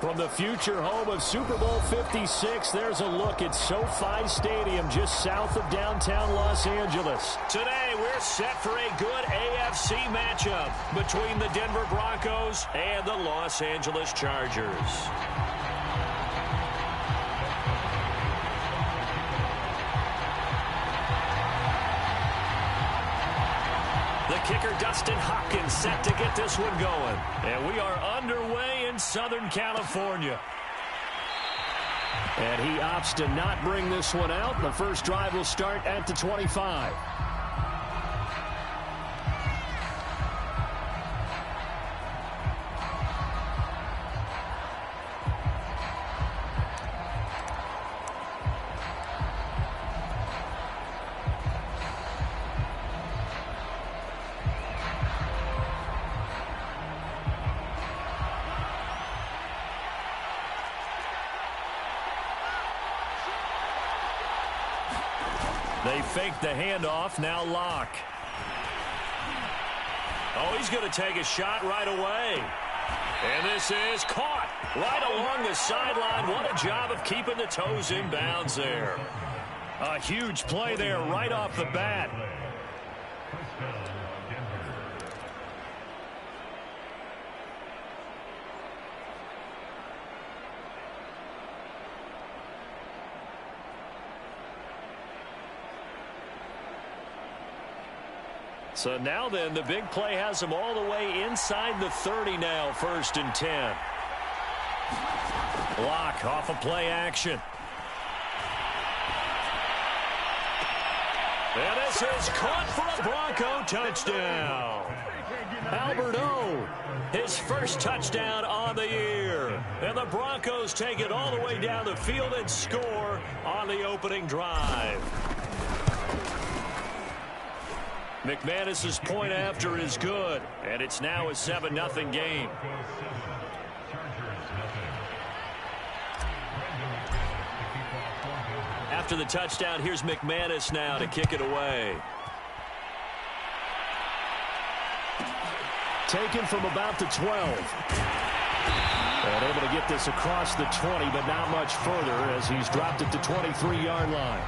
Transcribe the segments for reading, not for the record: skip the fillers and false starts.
From the future home of Super Bowl 56, there's a look at SoFi Stadium just south of downtown Los Angeles. Today, we're set for a good AFC matchup between the Denver Broncos and the Los Angeles Chargers. The kicker, Dustin Hopkins, set to get this one going. And we are underway in Southern California. And he opts to not bring this one out. The first drive will start at the 25. They fake the handoff, now Locke. Oh, he's going to take a shot right away. And this is caught right along the sideline. What a job of keeping the toes in bounds there. A huge play there right off the bat. So now then, the big play has them all the way inside the 30 now, 1st and 10. Block off of play action. And this is caught for a Bronco touchdown. Albert O, his first touchdown on the year. And the Broncos take it all the way down the field and score on the opening drive. McManus's point after is good, and it's now a 7-0 game. After the touchdown, here's McManus now to kick it away. Taken from about the 12. And able to get this across the 20, but not much further as he's dropped at the 23-yard line.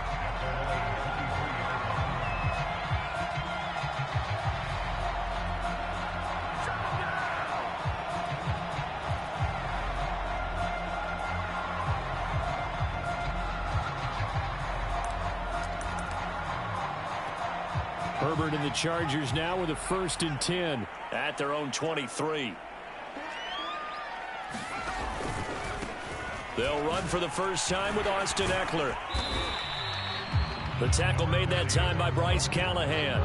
Herbert and the Chargers now with a 1st and 10 at their own 23. They'll run for the first time with Austin Eckler. The tackle made that time by Bryce Callahan.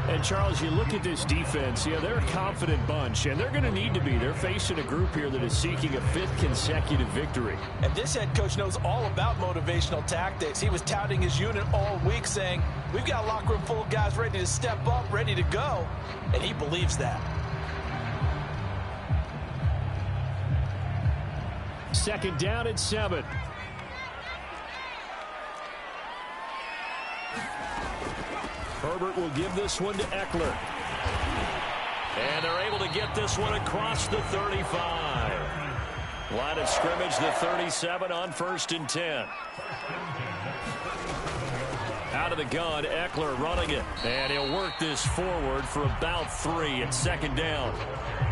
And, Charles, you look at this defense, yeah, they're a confident bunch, and they're going to need to be. They're facing a group here that is seeking a 5th consecutive victory. And this head coach knows all about motivational tactics. He was touting his unit all week saying, we've got a locker room full of guys ready to step up, ready to go. And he believes that. 2nd down at 7. Herbert will give this one to Eckler. And they're able to get this one across the 35. Line of scrimmage, the 37 on 1st and 10. Out of the gun, Eckler running it. And he'll work this forward for about 3 at 2nd down.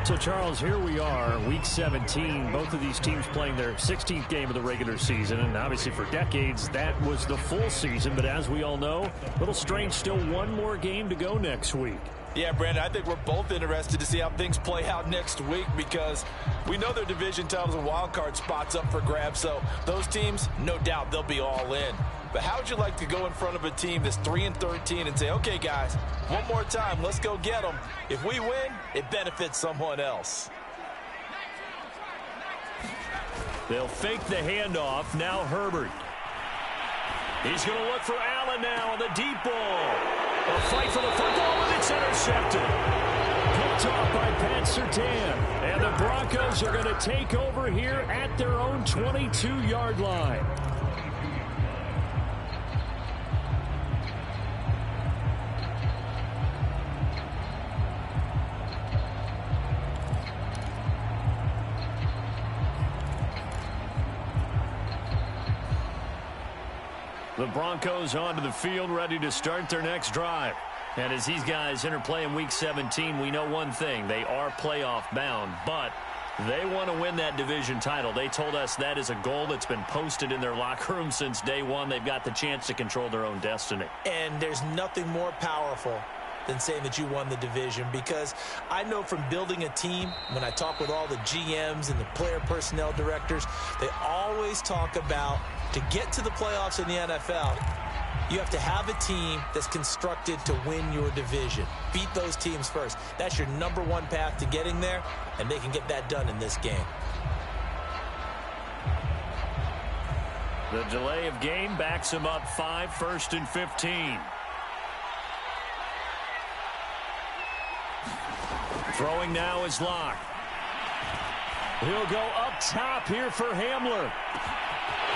So, Charles, here we are, Week 17. Both of these teams playing their 16th game of the regular season. And obviously for decades, that was the full season. But as we all know, a little strange, still one more game to go next week. Yeah, Brandon, I think we're both interested to see how things play out next week because we know their division titles and wild card spots up for grabs. So those teams, no doubt they'll be all in. But how would you like to go in front of a team that's 3-13 and say, okay, guys, one more time, let's go get them. If we win, it benefits someone else. They'll fake the handoff. Now Herbert. He's going to look for Allen now on the deep ball. A fight for the football, and it's intercepted. Picked off by Pat Surtain. And the Broncos are going to take over here at their own 22-yard line. The Broncos onto the field, ready to start their next drive. And as these guys interplay in Week 17, we know one thing. They are playoff bound, but they want to win that division title. They told us that is a goal that's been posted in their locker room since day one. They've got the chance to control their own destiny. And there's nothing more powerful than saying that you won the division, because I know from building a team, when I talk with all the GMs and the player personnel directors, they always talk about, to get to the playoffs in the NFL, you have to have a team that's constructed to win your division. Beat those teams first. That's your number one path to getting there, and they can get that done in this game. The delay of game backs him up 5, 1st and 15. Throwing now is Locke. He'll go up top here for Hamler.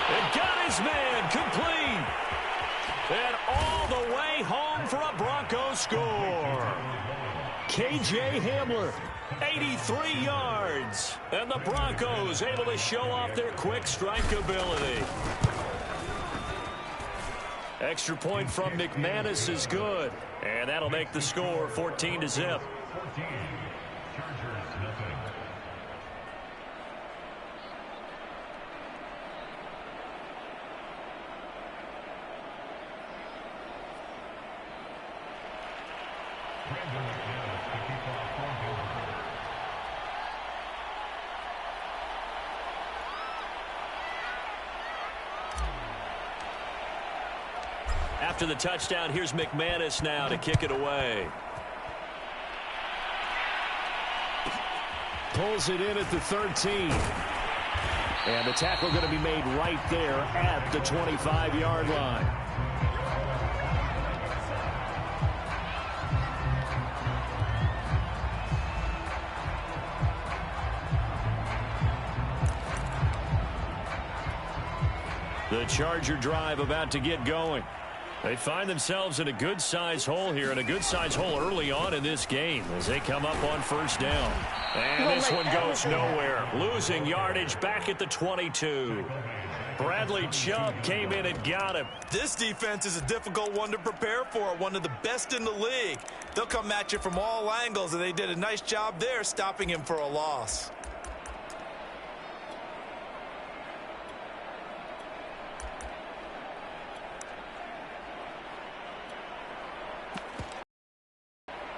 And got his man complete. And all the way home for a Broncos score. K.J. Hamler, 83 yards. And the Broncos able to show off their quick strike ability. Extra point from McManus is good. And that'll make the score 14-0. After the touchdown, here's McManus now to kick it away. Pulls it in at the 13. And the tackle going to be made right there at the 25-yard line. The Charger drive about to get going. They find themselves in a good-sized hole here, and a good-sized hole early on in this game as they come up on first down. And this one goes nowhere. Losing yardage back at the 22. Bradley Chubb came in and got him. This defense is a difficult one to prepare for, one of the best in the league. They'll come at you from all angles, and they did a nice job there stopping him for a loss.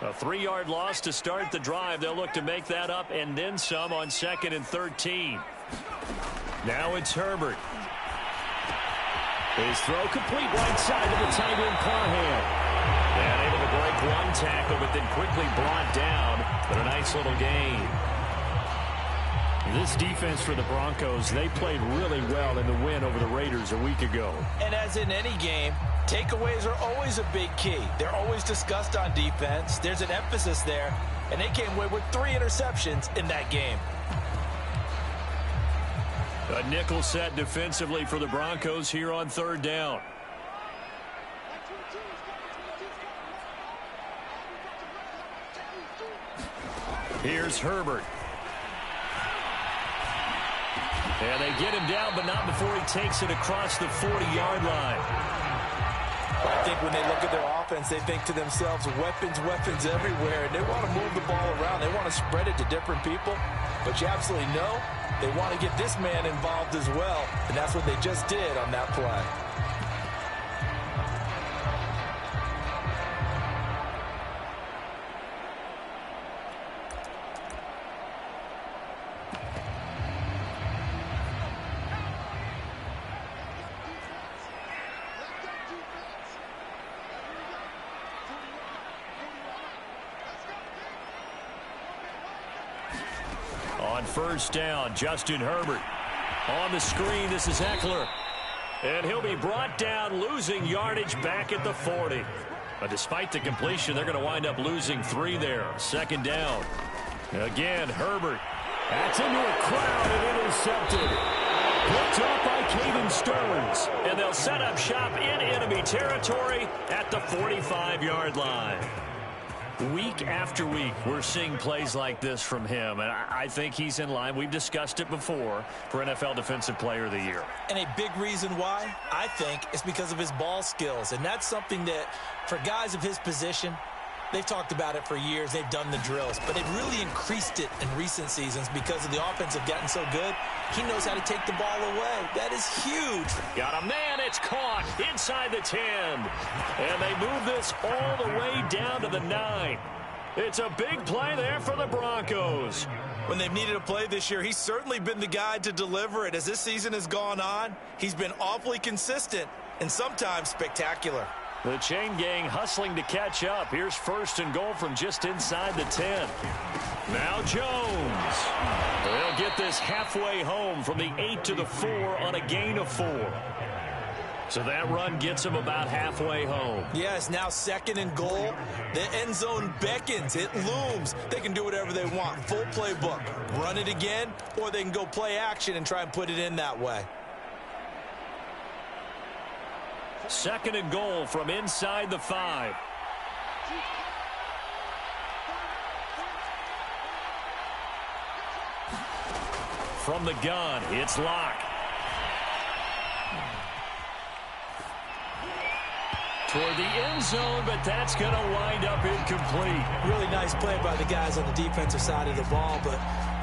A 3-yard loss to start the drive. They'll look to make that up and then some on 2nd and 13. Now it's Herbert. His throw complete right side to the tight end Parham. And able to break one tackle, but then quickly brought down. But a nice little gain. This defense for the Broncos, they played really well in the win over the Raiders a week ago. And as in any game, takeaways are always a big key. They're always discussed on defense. There's an emphasis there, and they came away with 3 interceptions in that game. A nickel set defensively for the Broncos here on 3rd down. Here's Herbert. And they get him down, but not before he takes it across the 40-yard line. I think when they look at their offense, they think to themselves, weapons, weapons everywhere. And they want to move the ball around. They want to spread it to different people. But you absolutely know they want to get this man involved as well. And that's what they just did on that play. On first down, Justin Herbert. On the screen, this is Eckler. And he'll be brought down, losing yardage back at the 40. But despite the completion, they're going to wind up losing 3 there. 2nd down. Again, Herbert. That's into a crowd and intercepted. Picked up by Caden Stearns. And they'll set up shop in enemy territory at the 45-yard line. Week after week, we're seeing plays like this from him, and I think he's in line. We've discussed it before for NFL Defensive Player of the Year. And a big reason why, I think, is because of his ball skills. And that's something that, for guys of his position, they've talked about it for years. They've done the drills. But they've really increased it in recent seasons because of the offense have gotten so good. He knows how to take the ball away. That is huge. Got a man. It's caught inside the 10. And they move this all the way down to the 9. It's a big play there for the Broncos. When they've needed a play this year, he's certainly been the guy to deliver it. As this season has gone on, he's been awfully consistent and sometimes spectacular. The chain gang hustling to catch up. Here's 1st and goal from just inside the 10. Now Jones. They'll get this halfway home from the 8 to the 4 on a gain of 4. So that run gets him about halfway home. Yes, now 2nd and goal. The end zone beckons. It looms. They can do whatever they want. Full playbook. Run it again, or they can go play action and try and put it in that way. 2nd and goal from inside the 5. From the gun, it's Locke. Toward the end zone, but that's going to wind up incomplete. Really nice play by the guys on the defensive side of the ball, but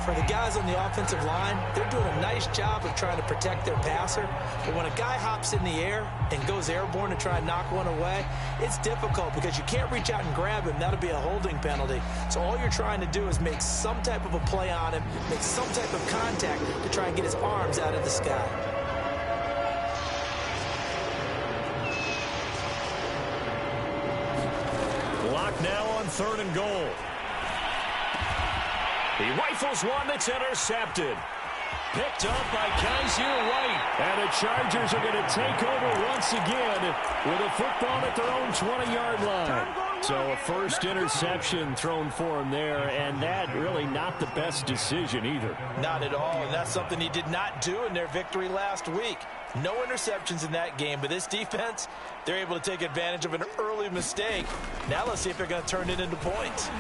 for the guys on the offensive line, they're doing a nice job of trying to protect their passer. But when a guy hops in the air and goes airborne to try and knock one away, it's difficult because you can't reach out and grab him. That'll be a holding penalty. So all you're trying to do is make some type of a play on him, make some type of contact to try and get his arms out of the sky. Lock now on 3rd and goal. He rifles one that's intercepted. Picked up by Kaiser White. And the Chargers are going to take over once again with a football at their own 20-yard line. So a first interception thrown for him there, and that really not the best decision either. Not at all, and that's something he did not do in their victory last week. No interceptions in that game, but this defense, they're able to take advantage of an early mistake. Now let's see if they're going to turn it into points.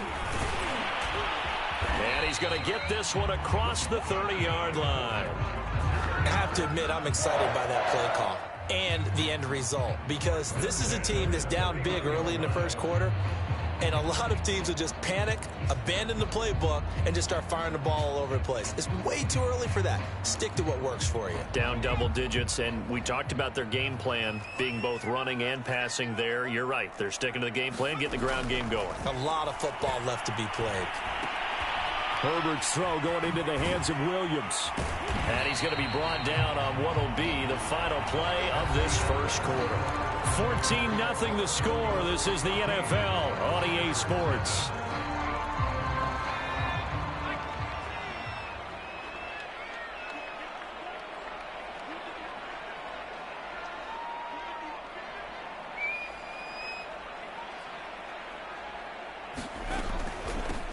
And he's going to get this one across the 30-yard line. I have to admit, I'm excited by that play call and the end result, because this is a team that's down big early in the first quarter, and a lot of teams will just panic, abandon the playbook, and just start firing the ball all over the place. It's way too early for that. Stick to what works for you. Down double digits, and we talked about their game plan being both running and passing there. You're right. They're sticking to the game plan, get the ground game going. A lot of football left to be played. Herbert's throw going into the hands of Williams. And he's going to be brought down on what will be the final play of this first quarter. 14-0 the score. This is the NFL on EA Sports.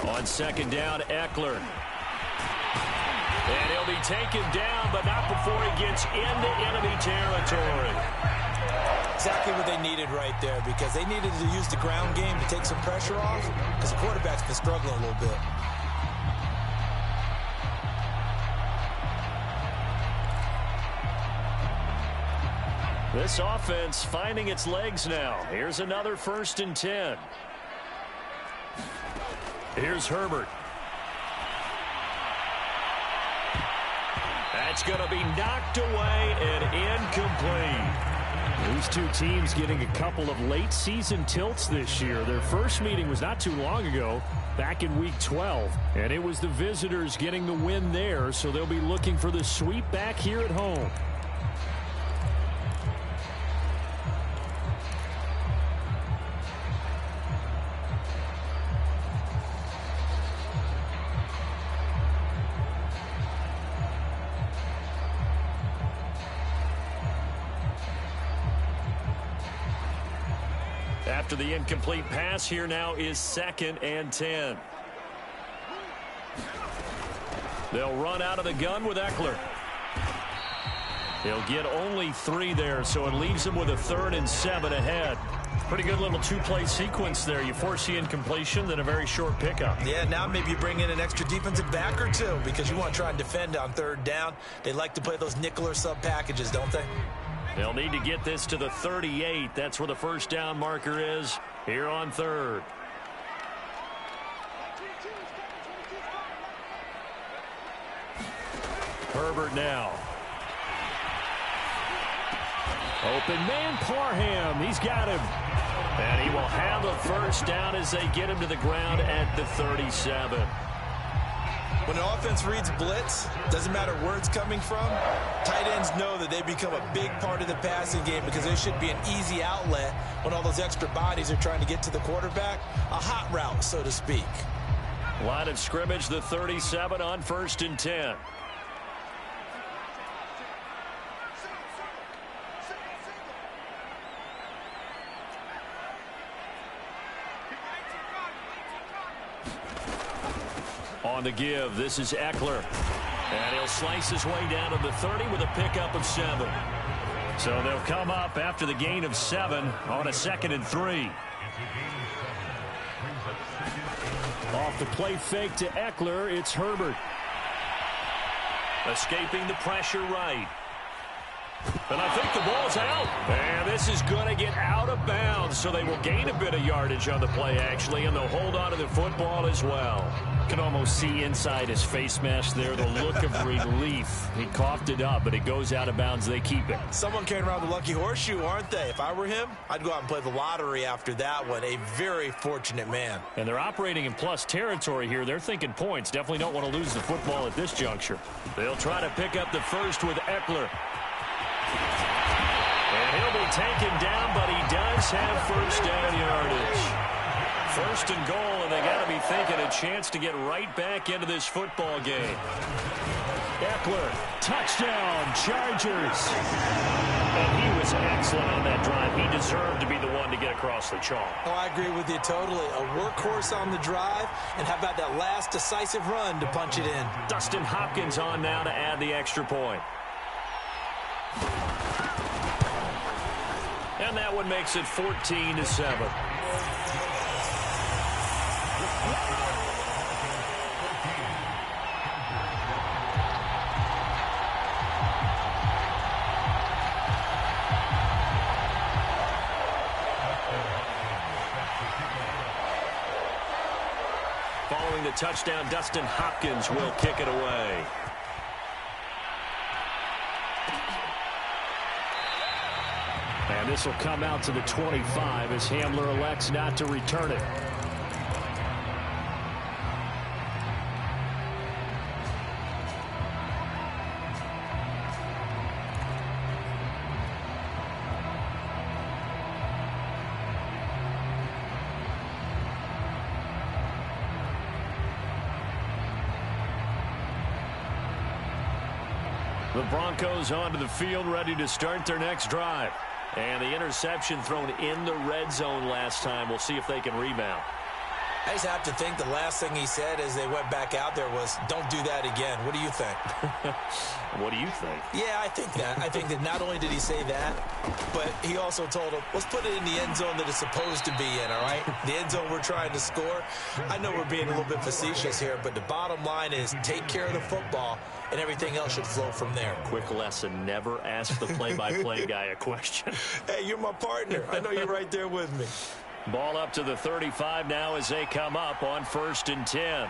On 2nd down, Eckler. And he'll be taken down, but not before he gets into enemy territory. Exactly what they needed right there, because they needed to use the ground game to take some pressure off, because the quarterback's been struggling a little bit. This offense finding its legs now. Here's another 1st and 10. Here's Herbert. That's going to be knocked away and incomplete. These two teams getting a couple of late season tilts this year. Their first meeting was not too long ago, back in week 12. And it was the visitors getting the win there, so they'll be looking for the sweep back here at home. After the incomplete pass, here now is 2nd and 10. They'll run out of the gun with Eckler. He'll get only 3 there, so it leaves him with a 3rd and 7 ahead. Pretty good little two-play sequence there. You force the incompletion, then a very short pickup. Yeah, now maybe you bring in an extra defensive back or two because you want to try and defend on third down. They like to play those nickel or sub packages, don't they? They'll need to get this to the 38. That's where the first down marker is here on third. Herbert now. Open man, Parham. He's got him. And he will have a first down as they get him to the ground at the 37. When an offense reads blitz, doesn't matter where it's coming from, tight ends know that they become a big part of the passing game because there should be an easy outlet when all those extra bodies are trying to get to the quarterback. A hot route, so to speak. Line of scrimmage, the 37 on 1st and 10. On the give, this is Eckler. And he'll slice his way down to the 30 with a pickup of 7. So they'll come up after the gain of 7 on a 2nd and 3. Off the play fake to Eckler, it's Herbert. Escaping the pressure right. And I think the ball's out. And this is going to get out of bounds, so they will gain a bit of yardage on the play, actually, and they'll hold on to the football as well. You can almost see inside his face mask there the look of relief. He coughed it up, but it goes out of bounds. They keep it. Someone carrying around the lucky horseshoe, aren't they? If I were him, I'd go out and play the lottery after that one. A very fortunate man. And they're operating in plus territory here. They're thinking points. Definitely don't want to lose the football at this juncture. They'll try to pick up the first with Eckler. And he'll be taken down, but he does have first down yardage. First and goal, and they got to be thinking a chance to get right back into this football game. Eckler, touchdown, Chargers. And he was excellent on that drive. He deserved to be the one to get across the chalk. Oh, I agree with you totally. A workhorse on the drive, and how about that last decisive run to punch it in? Dustin Hopkins on now to add the extra point. And that one makes it 14-7. Following the touchdown, Dustin Hopkins will kick it away. And this will come out to the 25 as Hamler elects not to return it. The Broncos onto the field, ready to start their next drive. And the interception thrown in the red zone last time. We'll see if they can rebound. I just have to think the last thing he said as they went back out there was, don't do that again. What do you think? What do you think? Yeah, I think that. I think that not only did he say that, but he also told him, let's put it in the end zone that it's supposed to be in, all right? The end zone we're trying to score. I know we're being a little bit facetious here, but the bottom line is take care of the football, and everything else should flow from there. Quick lesson, never ask the play-by-play guy a question. Hey, you're my partner. I know you're right there with me. Ball up to the 35 now as they come up on 1st and 10.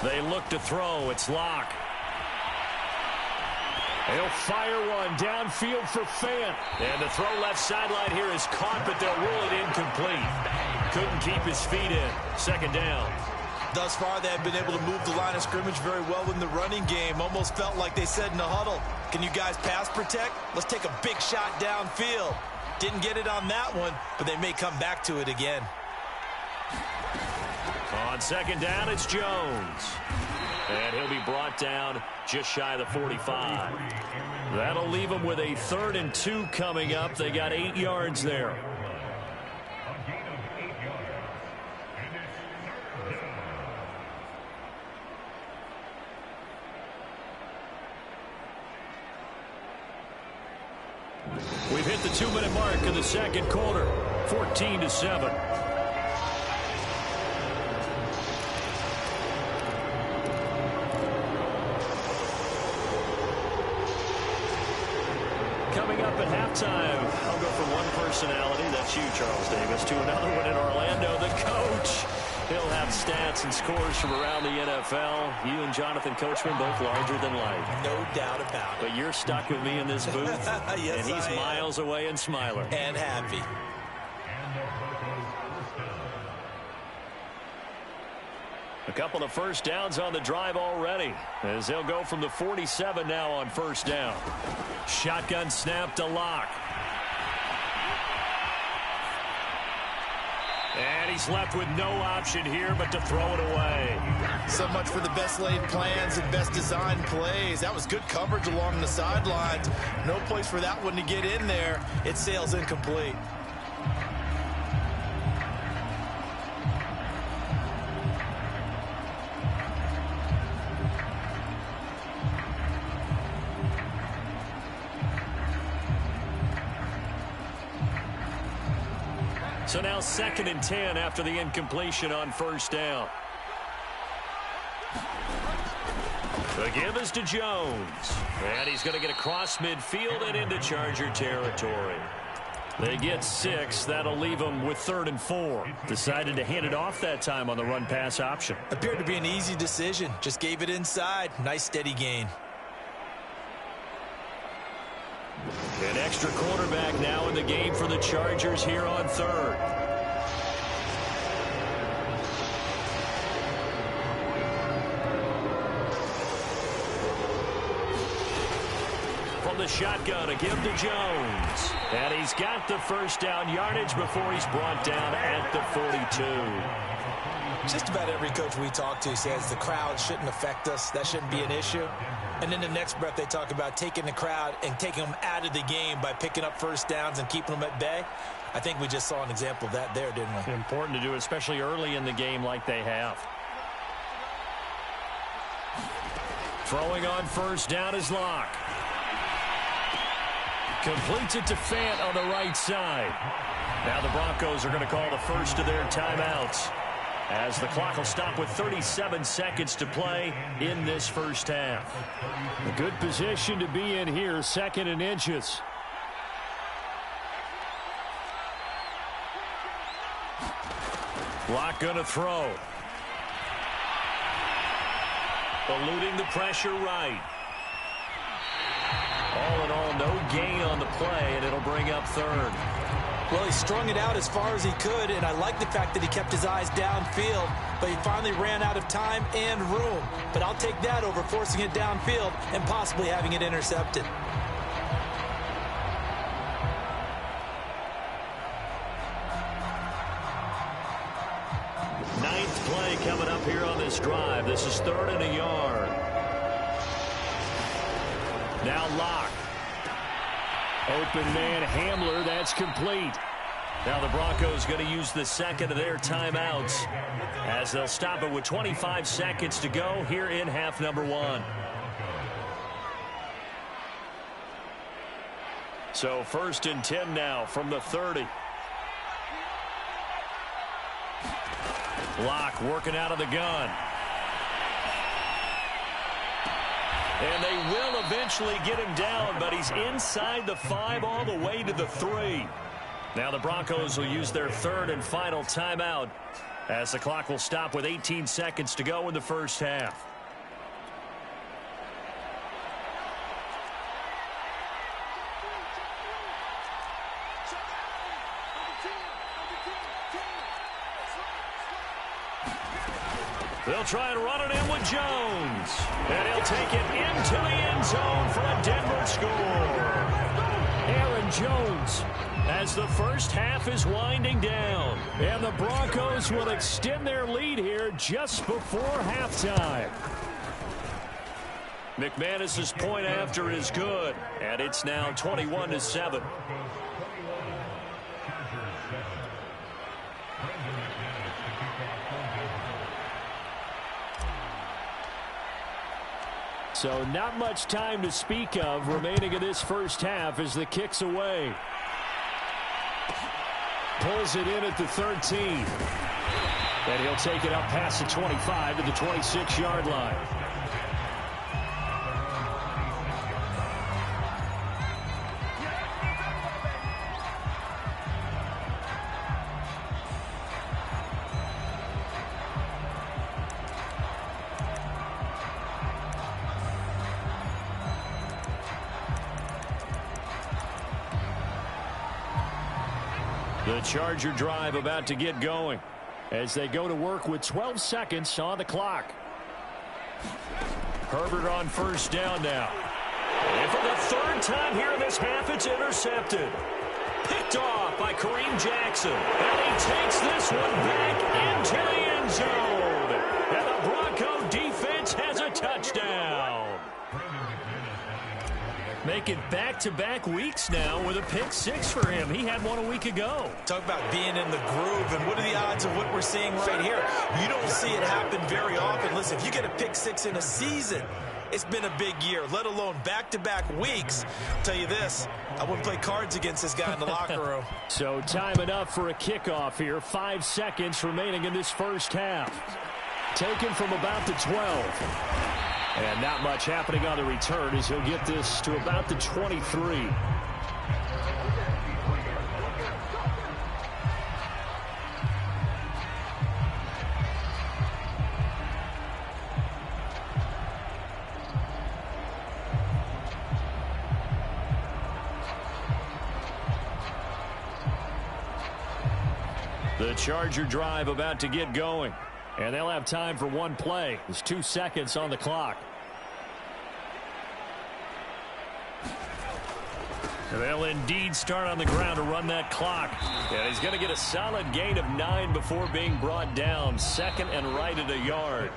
They look to throw. It's Locke. He'll fire one downfield for Fant. And the throw left sideline here is caught, but they'll rule it incomplete. Couldn't keep his feet in. 2nd down. Thus far, they have been able to move the line of scrimmage very well in the running game. Almost felt like they said in the huddle, can you guys pass protect? Let's take a big shot downfield. Didn't get it on that one, but they may come back to it again. On 2nd down, it's Jones. And he'll be brought down just shy of the 45. That'll leave them with a 3rd and 2 coming up. They got 8 yards there. We've hit the 2-minute mark in the second quarter, 14-7. Coming up at halftime, I'll go from one personality, that's you, Charles Davis, to another one in Orlando, the coach. He'll have stats and scores from around the NFL. You and Jonathan Coachman both larger than life. No doubt about it. But you're stuck with me in this booth, yes, and he's miles away and smiling. And happy. A couple of first downs on the drive already, as they'll go from the 47 now on first down. Shotgun snap to Locke. And he's left with no option here but to throw it away. So much for the best laid plans and best designed plays. That was good coverage along the sidelines. No place for that one to get in there. It sails incomplete. So now 2nd and 10 after the incompletion on first down. The give is to Jones. And he's going to get across midfield and into Charger territory. They get 6. That'll leave them with 3rd and 4. Decided to hand it off that time on the run-pass option. Appeared to be an easy decision. Just gave it inside. Nice steady gain. An extra quarterback now in the game for the Chargers here on 3rd. From the shotgun, a give to Jones. And he's got the first down yardage before he's brought down at the 42. Just about every coach we talk to says the crowd shouldn't affect us. That shouldn't be an issue. And in the next breath, they talk about taking the crowd and taking them out of the game by picking up first downs and keeping them at bay. I think we just saw an example of that there, didn't we? Important to do, especially early in the game like they have. Throwing on first down is Locke. Completes it to Fant on the right side. Now the Broncos are going to call the first of their timeouts, as the clock will stop with 37 seconds to play in this first half. A good position to be in here, 2nd and inches. Locke going to throw. Eluding the pressure right. All in all, no gain on the play, and it'll bring up 3rd. Well, he strung it out as far as he could, and I like the fact that he kept his eyes downfield, but he finally ran out of time and room. But I'll take that over forcing it downfield and possibly having it intercepted. Ninth play coming up here on this drive. This is 3rd and a yard. Now Locke. Open man Hamler, that's complete. Now the Broncos going to use the 2nd of their timeouts, as they'll stop it with 25 seconds to go here in half number 1. So 1st and 10 now from the 30. Locke working out of the gun. And they will eventually get him down, but he's inside the 5 all the way to the 3. Now the Broncos will use their 3rd and final timeout, as the clock will stop with 18 seconds to go in the first half. They'll try and run it in with Jones. And he'll take it into the end zone for a Denver score. Aaron Jones, as the first half is winding down. And the Broncos will extend their lead here just before halftime. McManus's point after is good. And it's now 21-7. So not much time to speak of remaining in this first half as the kick's away. Pulls it in at the 13. And he'll take it up past the 25 to the 26-yard line. The Charger drive about to get going as they go to work with 12 seconds on the clock. Herbert on first down now. And for the third time here in this half, it's intercepted. Picked off by Kareem Jackson. And he takes this one back into the end zone. And the Bronco defense has a touchdown. Make it back-to-back weeks now with a pick six for him. He had one a week ago. Talk about being in the groove, and what are the odds of what we're seeing right here? You don't see it happen very often. Listen, if you get a pick six in a season, it's been a big year, let alone back-to-back weeks. I'll tell you this, I wouldn't play cards against this guy in the locker room. So time enough for a kickoff here. 5 seconds remaining in this first half. Taken from about the 12. And not much happening on the return as he'll get this to about the 23. The Charger drive about to get going. And they'll have time for one play. There's 2 seconds on the clock. They'll indeed start on the ground to run that clock. And he's going to get a solid gain of 9 before being brought down. Second and right at a yard.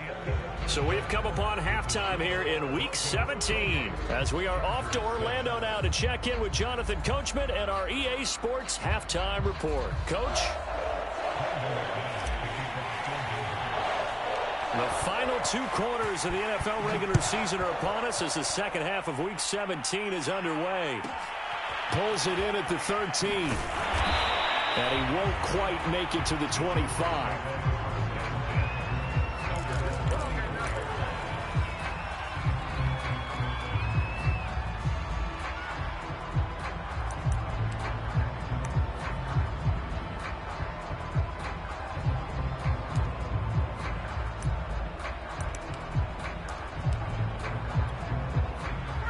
So we've come upon halftime here in Week 17. As we are off to Orlando now to check in with Jonathan Coachman and our EA Sports Halftime Report. Coach? The final 2 quarters of the NFL regular season are upon us as the second half of Week 17 is underway. Pulls it in at the 13. And he won't quite make it to the 25.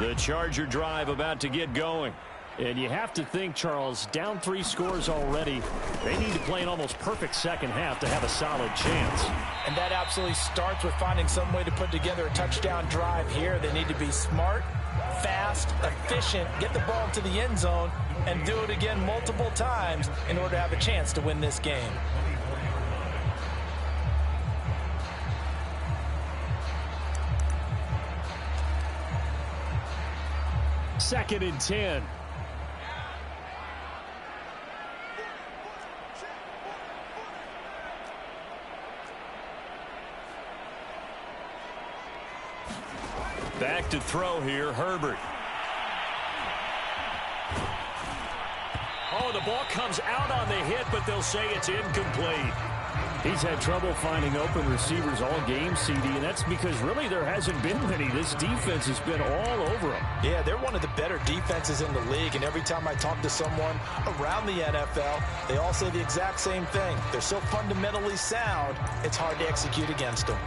The Charger drive about to get going. And you have to think, Charles, down 3 scores already. They need to play an almost perfect second half to have a solid chance. And that absolutely starts with finding some way to put together a touchdown drive here. They need to be smart, fast, efficient, get the ball to the end zone, and do it again multiple times in order to have a chance to win this game. Second and 10. Back to throw here, Herbert. Oh, the ball comes out on the hit, but they'll say it's incomplete. He's had trouble finding open receivers all game, CD, and that's because really there hasn't been many. This defense has been all over him. Yeah, they're one of the better defenses in the league, and every time I talk to someone around the NFL, they all say the exact same thing. They're so fundamentally sound, it's hard to execute against them.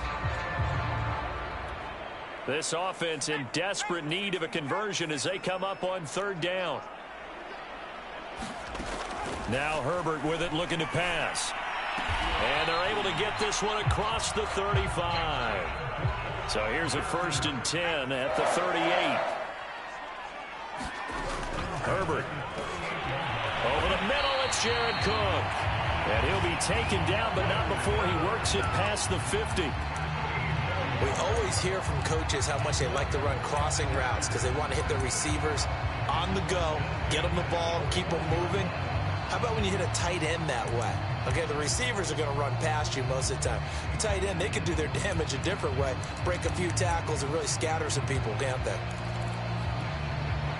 This offense in desperate need of a conversion as they come up on third down. Now Herbert with it, looking to pass. And they're able to get this one across the 35. So here's a 1st and 10 at the 38. Herbert. Over the middle, it's Jared Cook. And he'll be taken down, but not before he works it past the 50. We always hear from coaches how much they like to run crossing routes because they want to hit their receivers on the go, get them the ball, keep them moving. How about when you hit a tight end that way? Okay, the receivers are going to run past you most of the time. The tight end, they could do their damage a different way, break a few tackles and really scatter some people, can't they?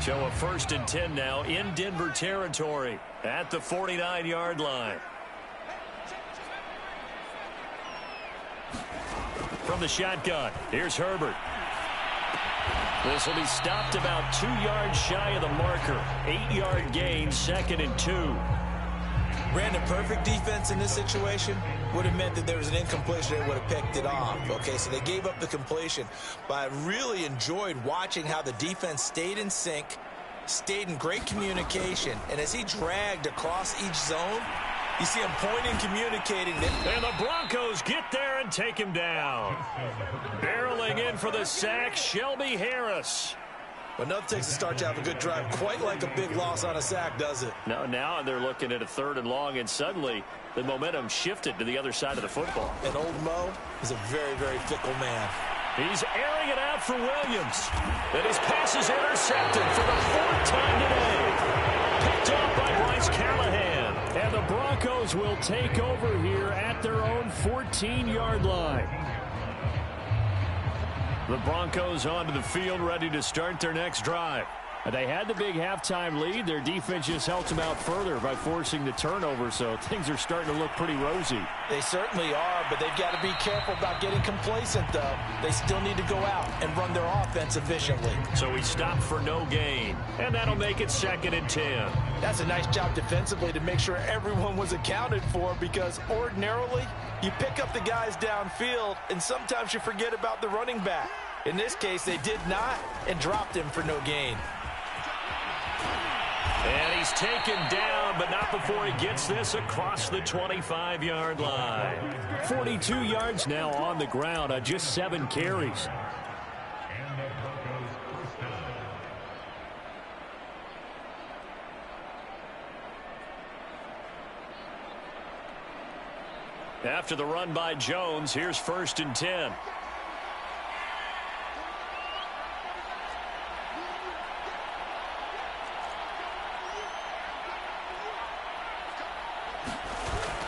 So a 1st and 10 now in Denver territory at the 49-yard line. From the shotgun, here's Herbert. This will be stopped about 2 yards shy of the marker. 8-yard gain, 2nd and 2. Brandon, perfect defense in this situation would have meant that there was an incompletion and would have picked it off. Okay, so they gave up the completion. But I really enjoyed watching how the defense stayed in sync, stayed in great communication, and as he dragged across each zone, you see him pointing, communicating. And the Broncos get there and take him down. Barreling in for the sack, Shelby Harris. But nothing takes a start to have a good drive, quite like a big loss on a sack, does it? No, now they're looking at a 3rd and long, and suddenly the momentum shifted to the other side of the football. And old Mo is a very, very fickle man. He's airing it out for Williams. And his pass is intercepted for the 4th time today. Picked off by Bryce Callahan. And the Broncos will take over here at their own 14-yard line. The Broncos onto the field, ready to start their next drive. They had the big halftime lead. Their defense just helped them out further by forcing the turnover, so things are starting to look pretty rosy. They certainly are, but they've got to be careful about getting complacent, though. They still need to go out and run their offense efficiently. So he stopped for no gain, and that'll make it 2nd and 10. That's a nice job defensively to make sure everyone was accounted for, because ordinarily you pick up the guys downfield, and sometimes you forget about the running back. In this case, they did not and dropped him for no gain. And he's taken down, but not before he gets this across the 25-yard line. 42 yards now on the ground on just 7 carries. After the run by Jones, here's 1st and 10.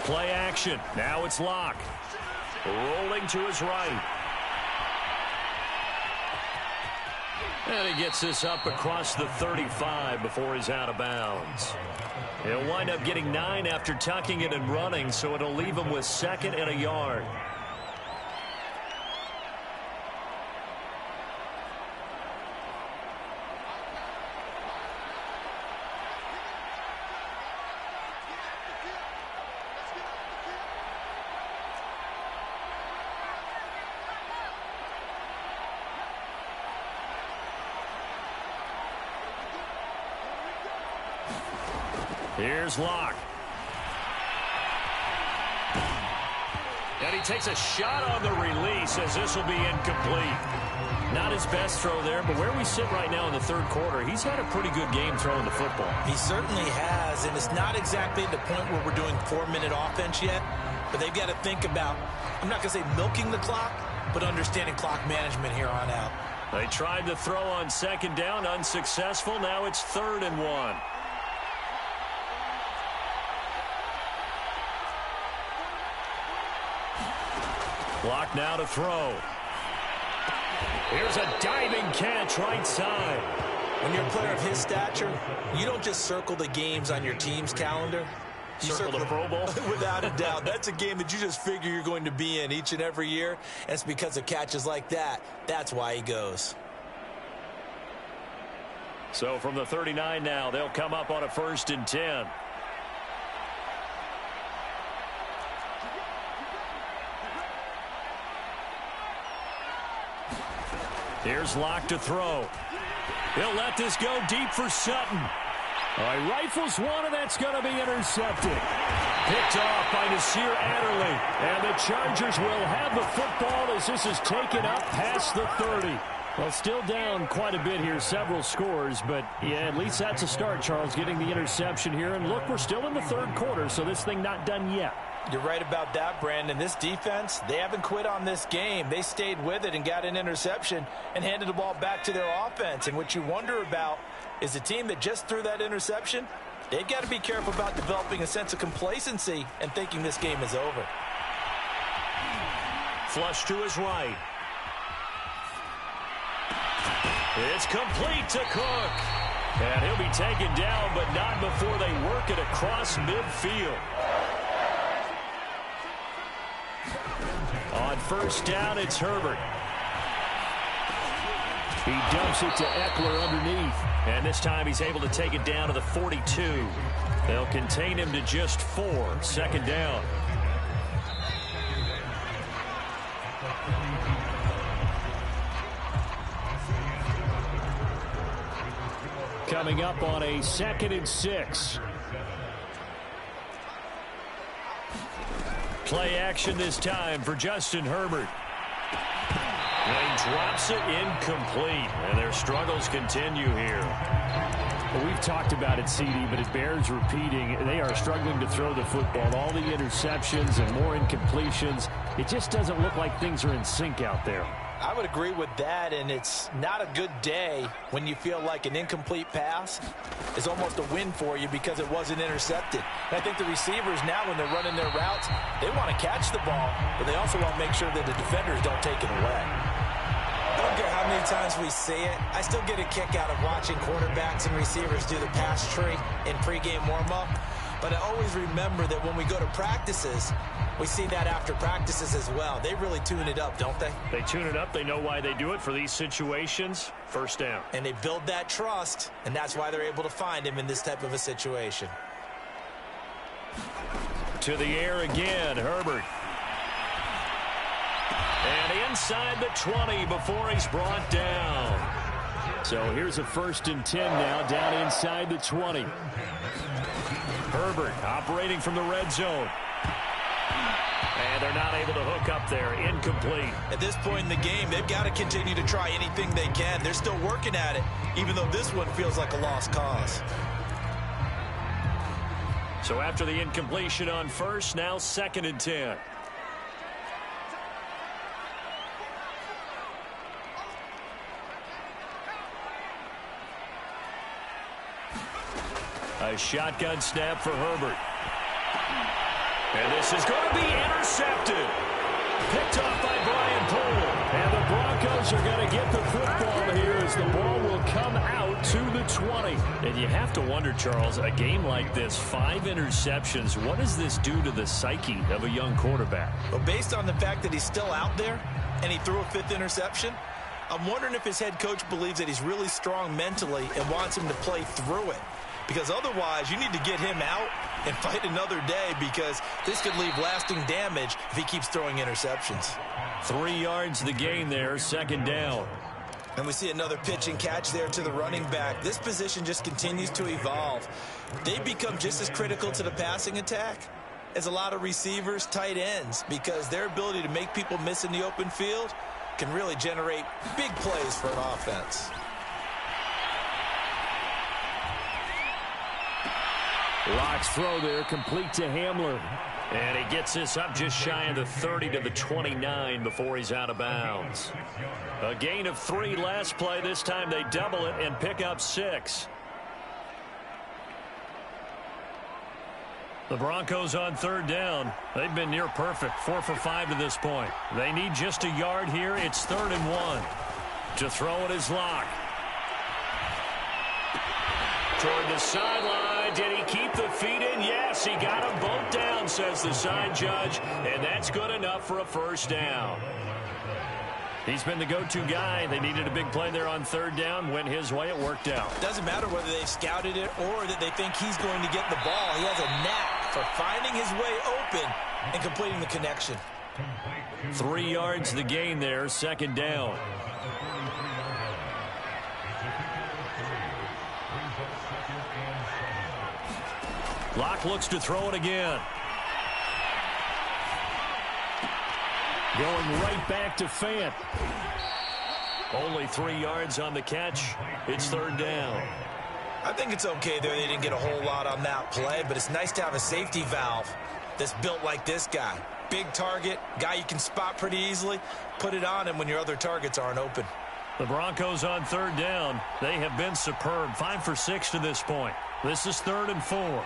Play action. Now it's Locke. Rolling to his right. And he gets this up across the 35 before he's out of bounds. He'll wind up getting 9 after tucking it and running, so it'll leave him with 2nd and a yard. Here's Locke. And he takes a shot on the release as this will be incomplete. Not his best throw there, but where we sit right now in the 3rd quarter, he's had a pretty good game throwing the football. He certainly has, and it's not exactly the point where we're doing 4-minute offense yet, but they've got to think about, I'm not going to say milking the clock, but understanding clock management here on out. They tried to throw on 2nd down, unsuccessful. Now it's 3rd and 1. Block now to throw. Here's a diving catch right side. When you're a player of his stature, you don't just circle the games on your team's calendar. You circle the Pro Bowl? Without a doubt. That's a game that you just figure you're going to be in each and every year. And it's because of catches like that. That's why he goes. So from the 39 now, they'll come up on a 1st and 10. Here's Locke to throw. He'll let this go deep for Sutton. He rifles one, and that's going to be intercepted. Picked off by Nasir Adderley. And the Chargers will have the football as this is taken up past the 30. Well, still down quite a bit here, several scores, but yeah, at least that's a start, Charles, getting the interception here. And look, we're still in the 3rd quarter, so this thing not done yet. You're right about that, Brandon. This defense, they haven't quit on this game. They stayed with it and got an interception and handed the ball back to their offense. And what you wonder about is the team that just threw that interception, They've got to be careful about developing a sense of complacency and thinking this game is over. Flush to his right. It's complete to Cook. And he'll be taken down, but not before they work it across midfield. On first down, it's Herbert. He dumps it to Eckler underneath. And this time he's able to take it down to the 42. They'll contain him to just 4. Second down. Coming up on a 2nd and 6. Play action this time for Justin Herbert. And he drops it incomplete. And their struggles continue here. Well, we've talked about it, CD, but it bears repeating. They are struggling to throw the football. All the interceptions and more incompletions. It just doesn't look like things are in sync out there. I would agree with that, and it's not a good day when you feel like an incomplete pass is almost a win for you because it wasn't intercepted. And I think the receivers now, when they're running their routes, they want to catch the ball, but they also want to make sure that the defenders don't take it away. I don't care how many times we see it. I still get a kick out of watching quarterbacks and receivers do the pass tree in pregame warm-up. But I always remember that when we go to practices, we see that after practices as well. They really tune it up, don't they? They tune it up. They know why they do it for these situations. First down. And they build that trust, and that's why they're able to find him in this type of a situation. To the air again, Herbert. And inside the 20 before he's brought down. So here's a 1st and 10 now, down inside the 20. Herbert operating from the red zone. And they're not able to hook up there. Incomplete. At this point in the game, they've got to continue to try anything they can. They're still working at it, even though this one feels like a lost cause. So after the incompletion on first, now 2nd and 10. A shotgun snap for Herbert. And this is going to be intercepted. Picked off by Brian Poole. And the Broncos are going to get the football here as the ball will come out to the 20. And you have to wonder, Charles, a game like this, 5 interceptions, what does this do to the psyche of a young quarterback? Well, based on the fact that he's still out there and he threw a 5th interception, I'm wondering if his head coach believes that he's really strong mentally and wants him to play through it. Because otherwise, you need to get him out and fight another day, because this could leave lasting damage if he keeps throwing interceptions. 3 yards the gain there, 2nd down. And we see another pitch and catch there to the running back. This position just continues to evolve. They become just as critical to the passing attack as a lot of receivers, tight ends, because their ability to make people miss in the open field can really generate big plays for an offense. Locke's throw there, complete to Hamler. And he gets this up just shy of the 30 to the 29 before he's out of bounds. A gain of 3 last play. This time they double it and pick up 6. The Broncos on 3rd down. They've been near perfect, 4 for 5 to this point. They need just a yard here. It's 3rd and 1. To throw it is Locke. Toward the sideline. Did he keep the feet in? Yes, he got them both down, says the side judge. And that's good enough for a 1st down. He's been the go-to guy. They needed a big play there on 3rd down. Went his way. It worked out. Doesn't matter whether they've scouted it or that they think he's going to get the ball. He has a knack for finding his way open and completing the connection. 3 yards the gain there, 2nd down. Locke looks to throw it again. Going right back to Fant. Only 3 yards on the catch. It's 3rd down. I think it's okay there. They didn't get a whole lot on that play, but it's nice to have a safety valve that's built like this guy. Big target, guy you can spot pretty easily. Put it on him when your other targets aren't open. The Broncos on 3rd down. They have been superb. 5 for 6 to this point. This is 3rd and 4.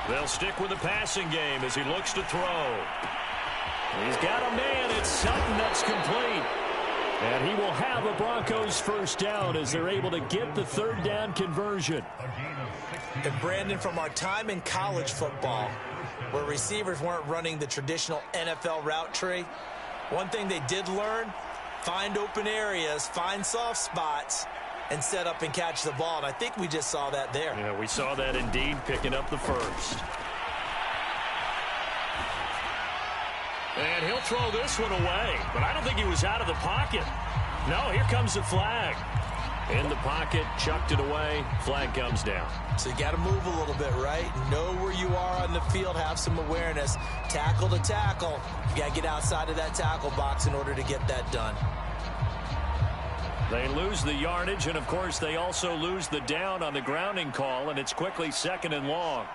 They'll stick with the passing game as he looks to throw. He's got a man. It's Sutton that's complete. And he will have a Broncos first down as they're able to get the 3rd down conversion. And Brandon, from our time in college football, where receivers weren't running the traditional NFL route tree, one thing they did learn, find open areas, find soft spots, and set up and catch the ball. And I think we just saw that there. Yeah, we saw that indeed, picking up the first. And he'll throw this one away, but I don't think he was out of the pocket. No, here comes the flag. In the pocket, chucked it away, flag comes down. So you got to move a little bit, right? Know where you are on the field, have some awareness. Tackle to tackle. You got to get outside of that tackle box in order to get that done. They lose the yardage, and of course they also lose the down on the grounding call, and it's quickly 2nd and long.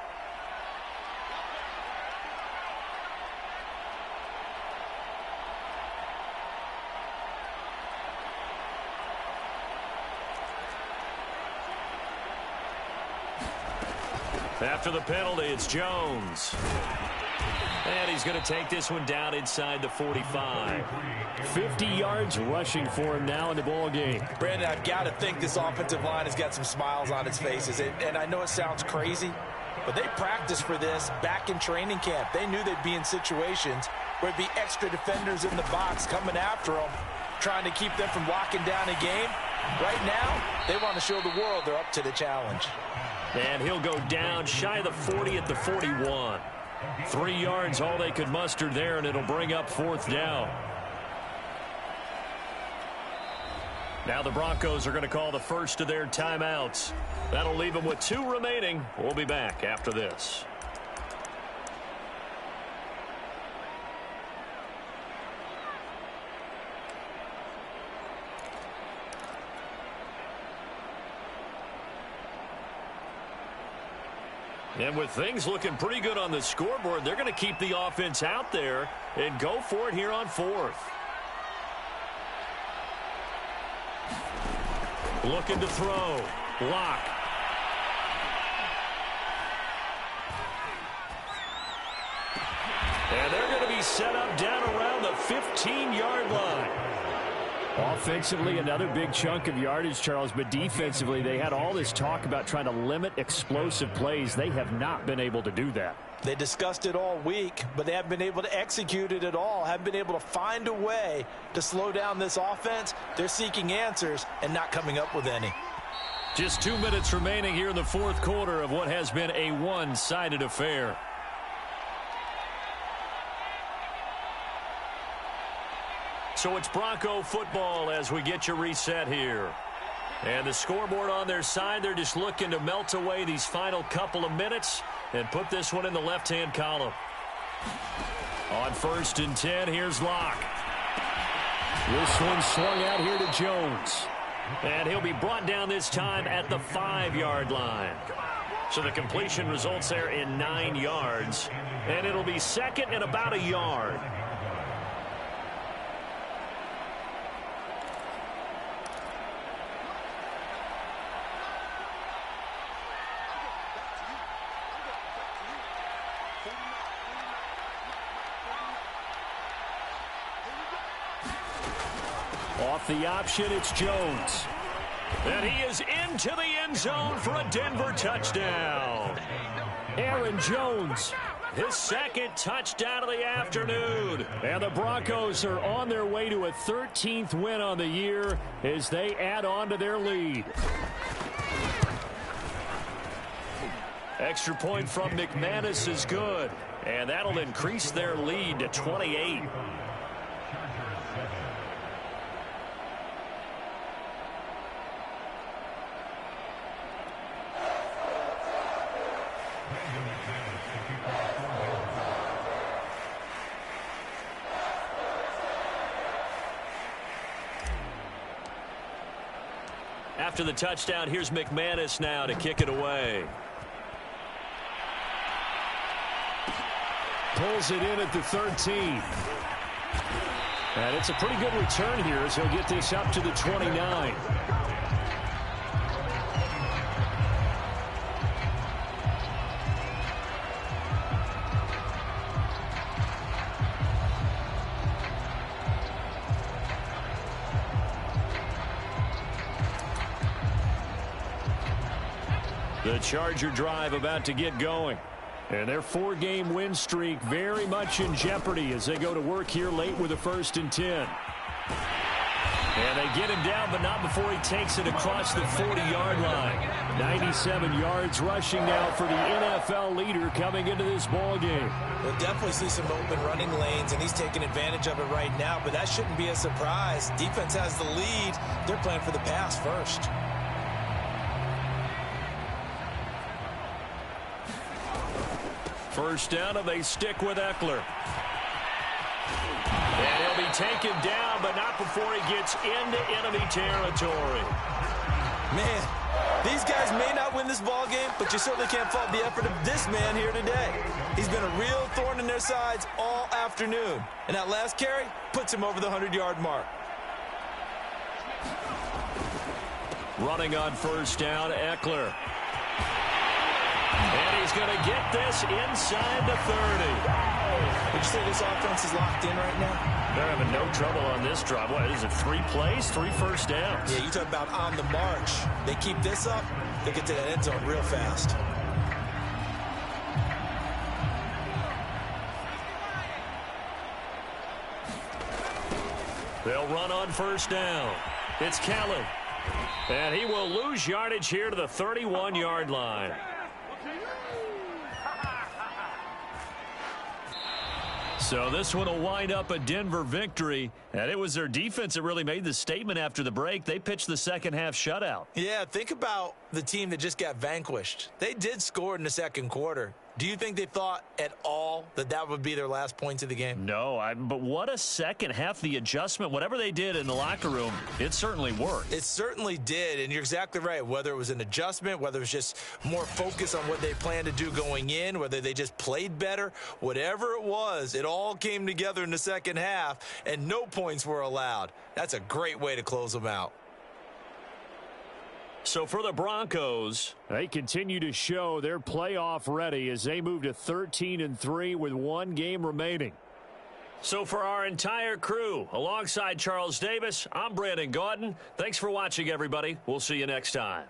After the penalty, it's Jones. And he's going to take this one down inside the 45. 50 yards rushing for him now in the ball game. Brandon, I've got to think this offensive line has got some smiles on its faces. And I know it sounds crazy, but they practiced for this back in training camp. They knew they'd be in situations where there'd be extra defenders in the box coming after them, trying to keep them from locking down a game. Right now, they want to show the world they're up to the challenge. And he'll go down shy of the 40 at the 41. 3 yards all they could muster there, and it'll bring up 4th down. Now the Broncos are going to call the first of their timeouts. That'll leave them with 2 remaining. We'll be back after this. And with things looking pretty good on the scoreboard, they're going to keep the offense out there and go for it here on 4th. Looking to throw. Block. And they're going to be set up down around the 15-yard line. Offensively, another big chunk of yardage, Charles, but defensively, they had all this talk about trying to limit explosive plays. They have not been able to do that. They discussed it all week, but they haven't been able to execute it at all, haven't been able to find a way to slow down this offense. They're seeking answers and not coming up with any. Just 2 minutes remaining here in the 4th quarter of what has been a one-sided affair. So it's Bronco football as we get you reset here. And the scoreboard on their side, they're just looking to melt away these final couple of minutes and put this one in the left-hand column. On 1st and 10, here's Locke. This one swung out here to Jones. And he'll be brought down this time at the 5-yard line. So the completion results there in 9 yards. And it'll be 2nd and about a yard. Off the option, it's Jones. And he is into the end zone for a Denver touchdown. Aaron Jones, his 2nd touchdown of the afternoon. And the Broncos are on their way to a 13th win on the year as they add on to their lead. Extra point from McManus is good. And that'll increase their lead to 28. After the touchdown, here's McManus now to kick it away. Pulls it in at the 13. And it's a pretty good return here as he'll get this up to the 29. The Charger drive about to get going. And their 4-game win streak very much in jeopardy as they go to work here late with a 1st and 10. And they get him down, but not before he takes it across the 40-yard line. 97 yards rushing now for the NFL leader coming into this ball game. We'll definitely see some open running lanes, and he's taking advantage of it right now, but that shouldn't be a surprise. Defense has the lead. They're playing for the pass first. First down, and they stick with Eckler. And he'll be taken down, but not before he gets into enemy territory. Man, these guys may not win this ball game, but you certainly can't fault the effort of this man here today. He's been a real thorn in their sides all afternoon. And that last carry puts him over the 100-yard mark. Running on first down, Eckler. And he's going to get this inside the 30. Would you say this offense is locked in right now? They're having no trouble on this drive. What is it, 3 plays, 3 first downs? Yeah, you talk about on the march. They keep this up, they get to that end zone real fast. They'll run on first down. It's Kelly. And he will lose yardage here to the 31-yard line. So this one will wind up a Denver victory, and it was their defense that really made the statement after the break. They pitched the second-half shutout. Yeah, think about the team that just got vanquished. They did score in the second quarter. Do you think they thought at all that that would be their last points of the game? No, but what a second half. The adjustment, whatever they did in the locker room, it certainly worked. It certainly did, and you're exactly right. Whether it was an adjustment, whether it was just more focus on what they planned to do going in, whether they just played better, whatever it was, it all came together in the second half, and no points were allowed. That's a great way to close them out. So for the Broncos, they continue to show they're playoff ready as they move to 13-3 with 1 game remaining. So for our entire crew, alongside Charles Davis, I'm Brandon Gaudin. Thanks for watching, everybody. We'll see you next time.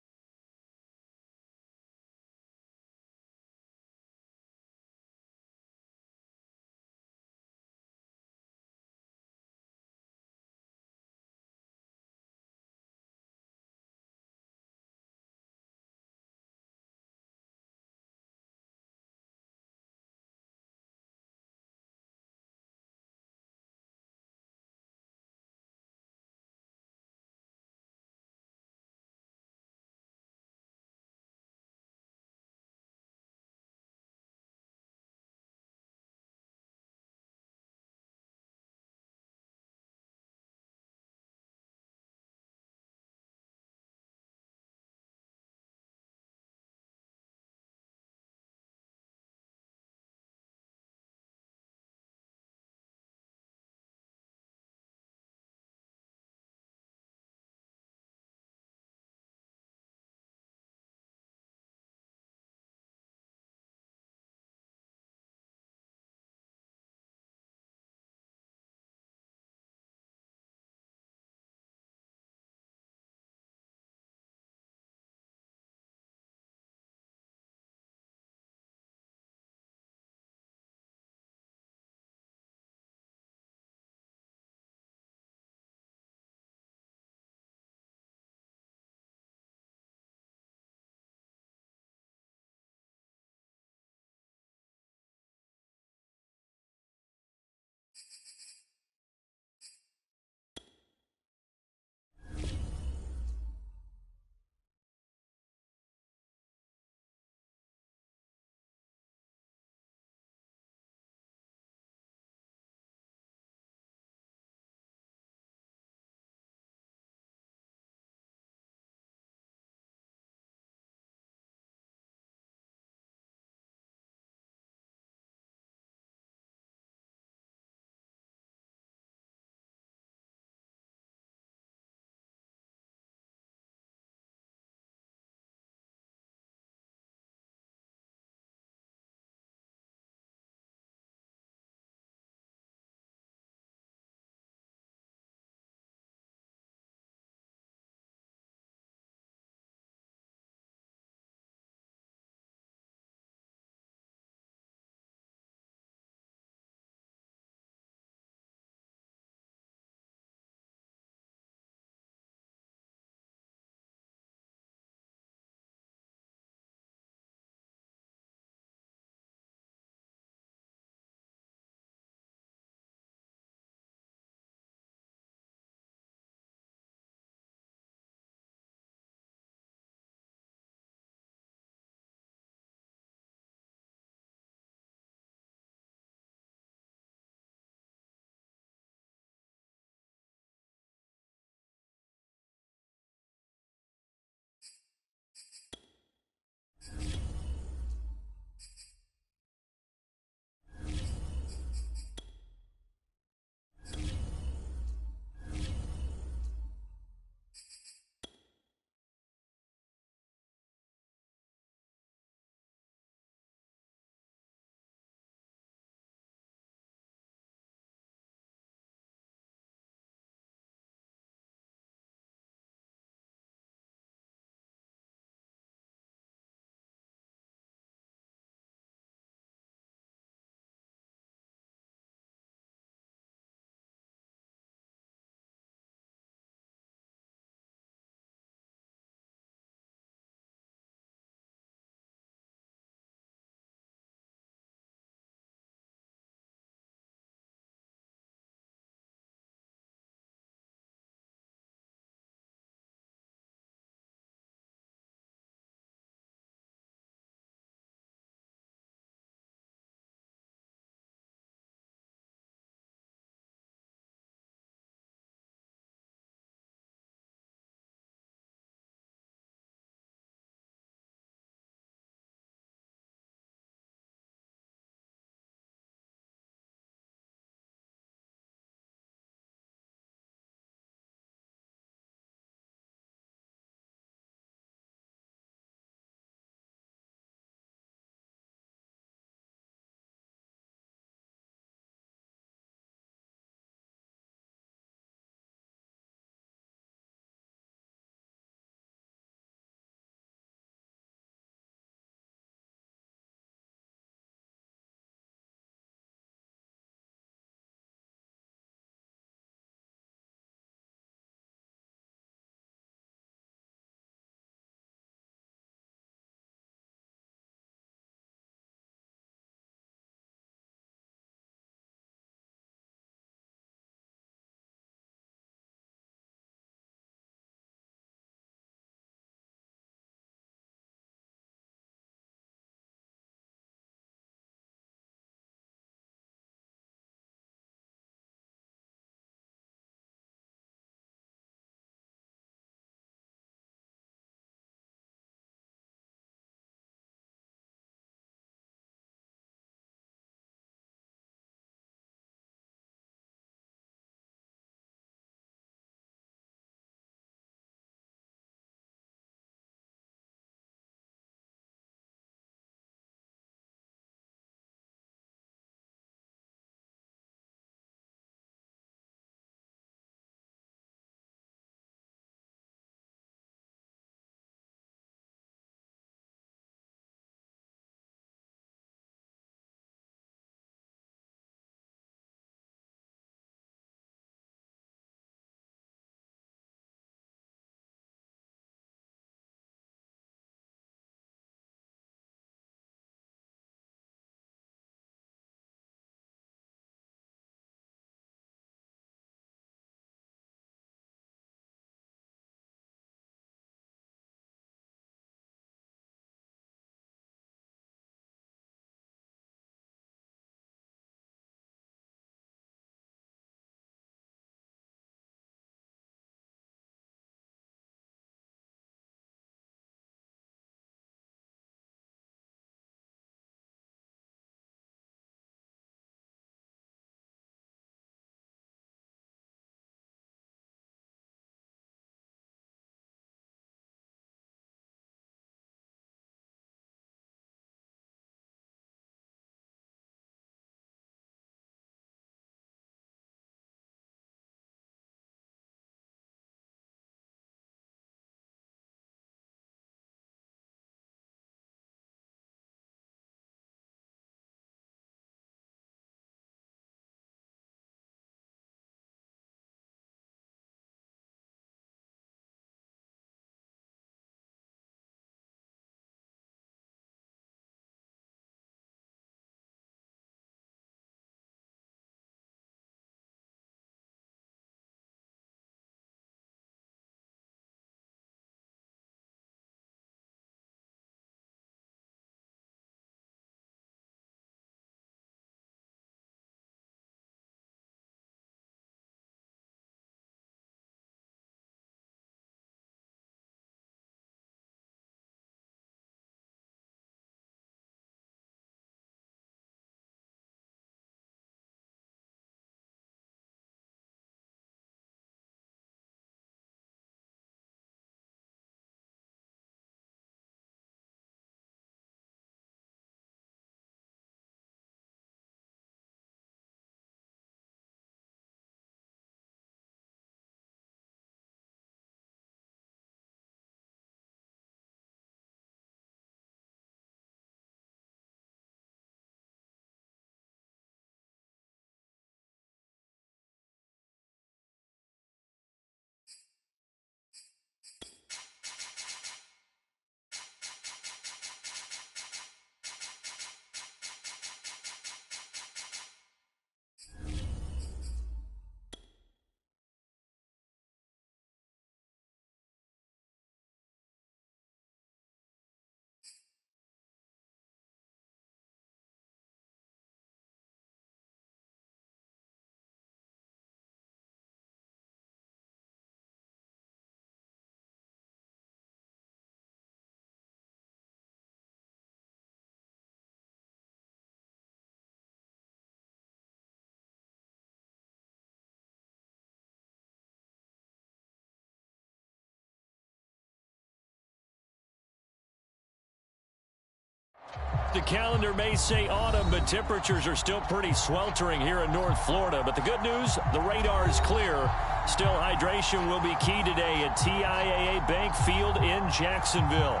The calendar may say autumn, but temperatures are still pretty sweltering here in North Florida. But the good news, the radar is clear. Still, hydration will be key today at TIAA Bank Field in Jacksonville.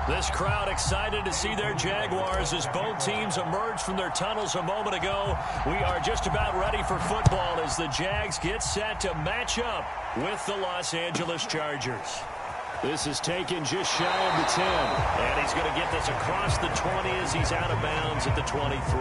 This crowd excited to see their Jaguars as both teams emerge from their tunnels a moment ago. We are just about ready for football as the Jags get set to match up with the Los Angeles Chargers. This is taken just shy of the 10. And he's going to get this across the 20 as he's out of bounds at the 23.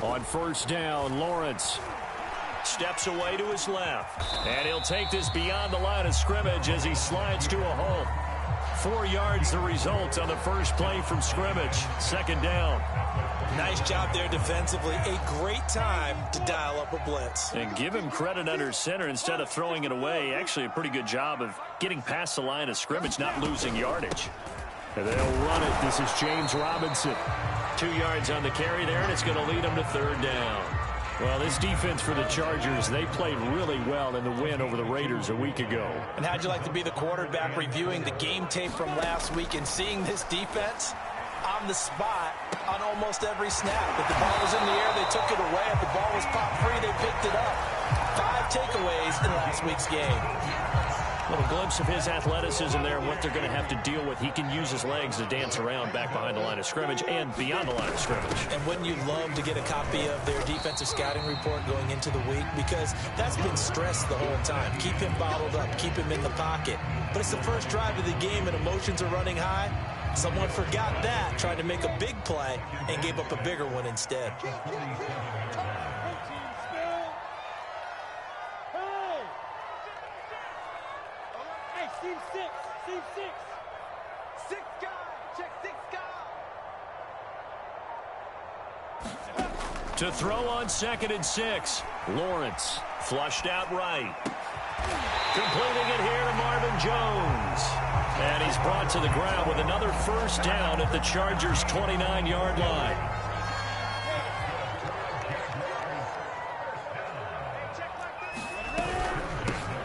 On first down, Lawrence steps away to his left. And he'll take this beyond the line of scrimmage as he slides to a hole. 4 yards the result on the first play from scrimmage. Second down. Nice job there defensively. A great time to dial up a blitz. And give him credit under center instead of throwing it away. Actually a pretty good job of getting past the line of scrimmage, not losing yardage. And they'll run it. This is James Robinson. 2 yards on the carry there, and it's going to lead them to third down. Well, this defense for the Chargers, they played really well in the win over the Raiders a week ago. And how'd you like to be the quarterback reviewing the game tape from last week and seeing this defense on the spot on almost every snap? If the ball was in the air, they took it away. If the ball was popped free, they picked it up. 5 takeaways in last week's game. A little glimpse of his athleticism there and what they're going to have to deal with. He can use his legs to dance around back behind the line of scrimmage and beyond the line of scrimmage. And wouldn't you love to get a copy of their defensive scouting report going into the week? Because that's been stressed the whole time. Keep him bottled up. Keep him in the pocket. But it's the first drive of the game and emotions are running high. Someone forgot that, tried to make a big play, and gave up a bigger one instead. Team 6. Six guy. Check 6 guy. To throw on 2nd and 6. Lawrence flushed out right. Completing it here to Marvin Jones. And he's brought to the ground with another first down at the Chargers' 29-yard line.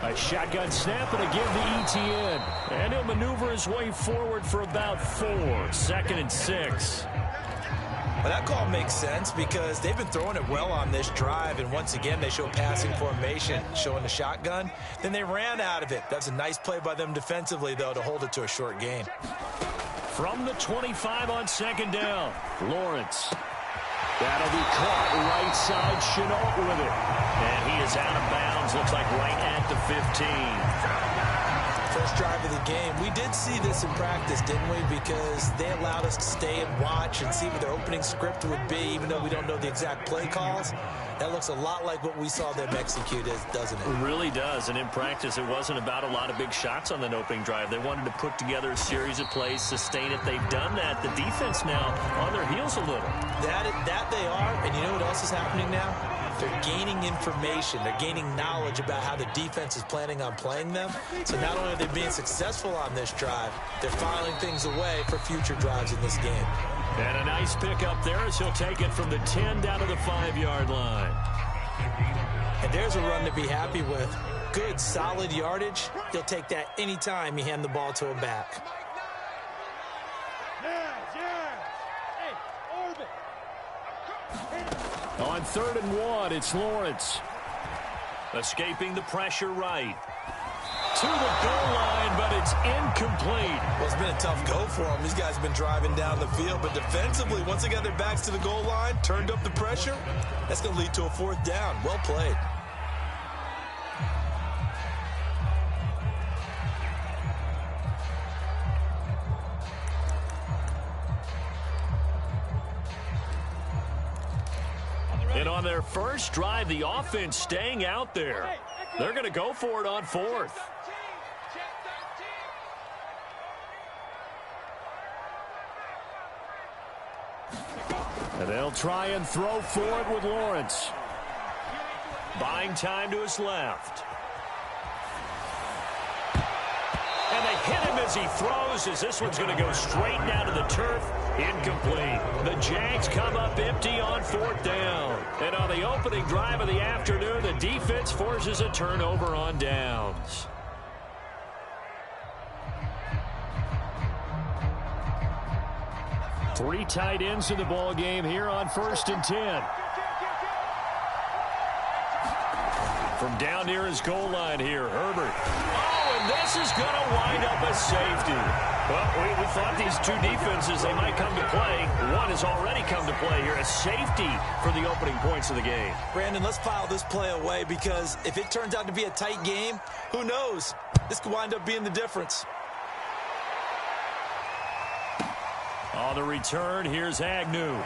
A shotgun snap and a give to ETN. And he'll maneuver his way forward for about 4. 2nd and 6. Well, that call makes sense because they've been throwing it well on this drive, and once again they show passing formation, showing the shotgun. Then they ran out of it. That's a nice play by them defensively, though, to hold it to a short gain. From the 25 on 2nd down, Lawrence. That'll be caught right side, Chenault with it. And he is out of bounds, looks like right at the 15. First drive of the game. We did see this in practice, didn't we? Because they allowed us to stay and watch and see what their opening script would be, even though we don't know the exact play calls. That looks a lot like what we saw them execute, doesn't it? It really does. And in practice, it wasn't about a lot of big shots on that opening drive. They wanted to put together a series of plays, sustain it. They've done that. The defense now on their heels a little. That they are. And you know what else is happening now? They're gaining information. They're gaining knowledge about how the defense is planning on playing them. So not only are they being successful on this drive, they're filing things away for future drives in this game. And a nice pickup there as he'll take it from the 10 down to the 5-yard line. And there's a run to be happy with. Good, solid yardage. He'll take that anytime you hand the ball to him back. On 3rd and 1, it's Lawrence. Escaping the pressure right. To the goal line, but it's incomplete. Well, it's been a tough go for them. These guys have been driving down the field, but defensively, once they got their backs to the goal line, turned up the pressure, that's going to lead to a 4th down. Well played. And on their first drive, the offense staying out there. They're going to go for it on fourth. And they'll try and throw for it with Lawrence. Buying time to his left. And they hit him as he throws, as this one's going to go straight down to the turf. Incomplete. The Jags come up empty on fourth down. And on the opening drive of the afternoon, the defense forces a turnover on downs. Three tight ends in the ball game here on 1st and 10. From down near his goal line here, Herbert. Oh, and this is going to wind up a safety. Well, we thought these two defenses, they might come to play. One has already come to play here. A safety for the opening points of the game. Brandon, let's file this play away because if it turns out to be a tight game, who knows? This could wind up being the difference. On the return, here's Agnew.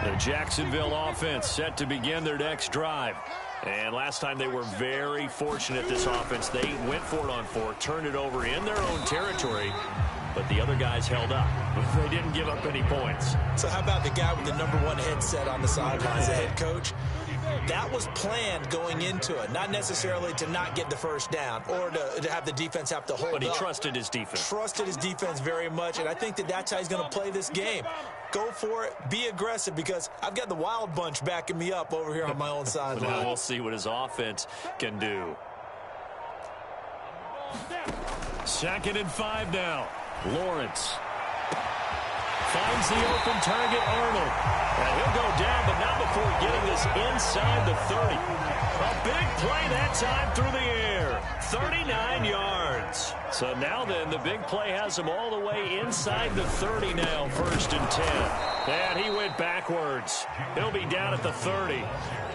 The Jacksonville offense set to begin their next drive. And last time they were very fortunate, this offense. They went for it on fourth, turned it over in their own territory, but the other guys held up. They didn't give up any points. So how about the guy with the #1 headset on the sidelines, the head coach? That was planned going into it, not necessarily to not get the first down or to have the defense have to hold up. But he trusted his defense. Trusted his defense very much, and I think that's how he's going to play this game. Go for it. Be aggressive because I've got the wild bunch backing me up over here on my own sideline. Now we'll see what his offense can do. 2nd and 5 now. Lawrence finds the open target, Arnold. And he'll go down, but not before getting this inside the 30. A big play that time through the air. 39 yards. So now then, the big play has him all the way inside the 30 now, 1st and 10. And he went backwards. He'll be down at the 30.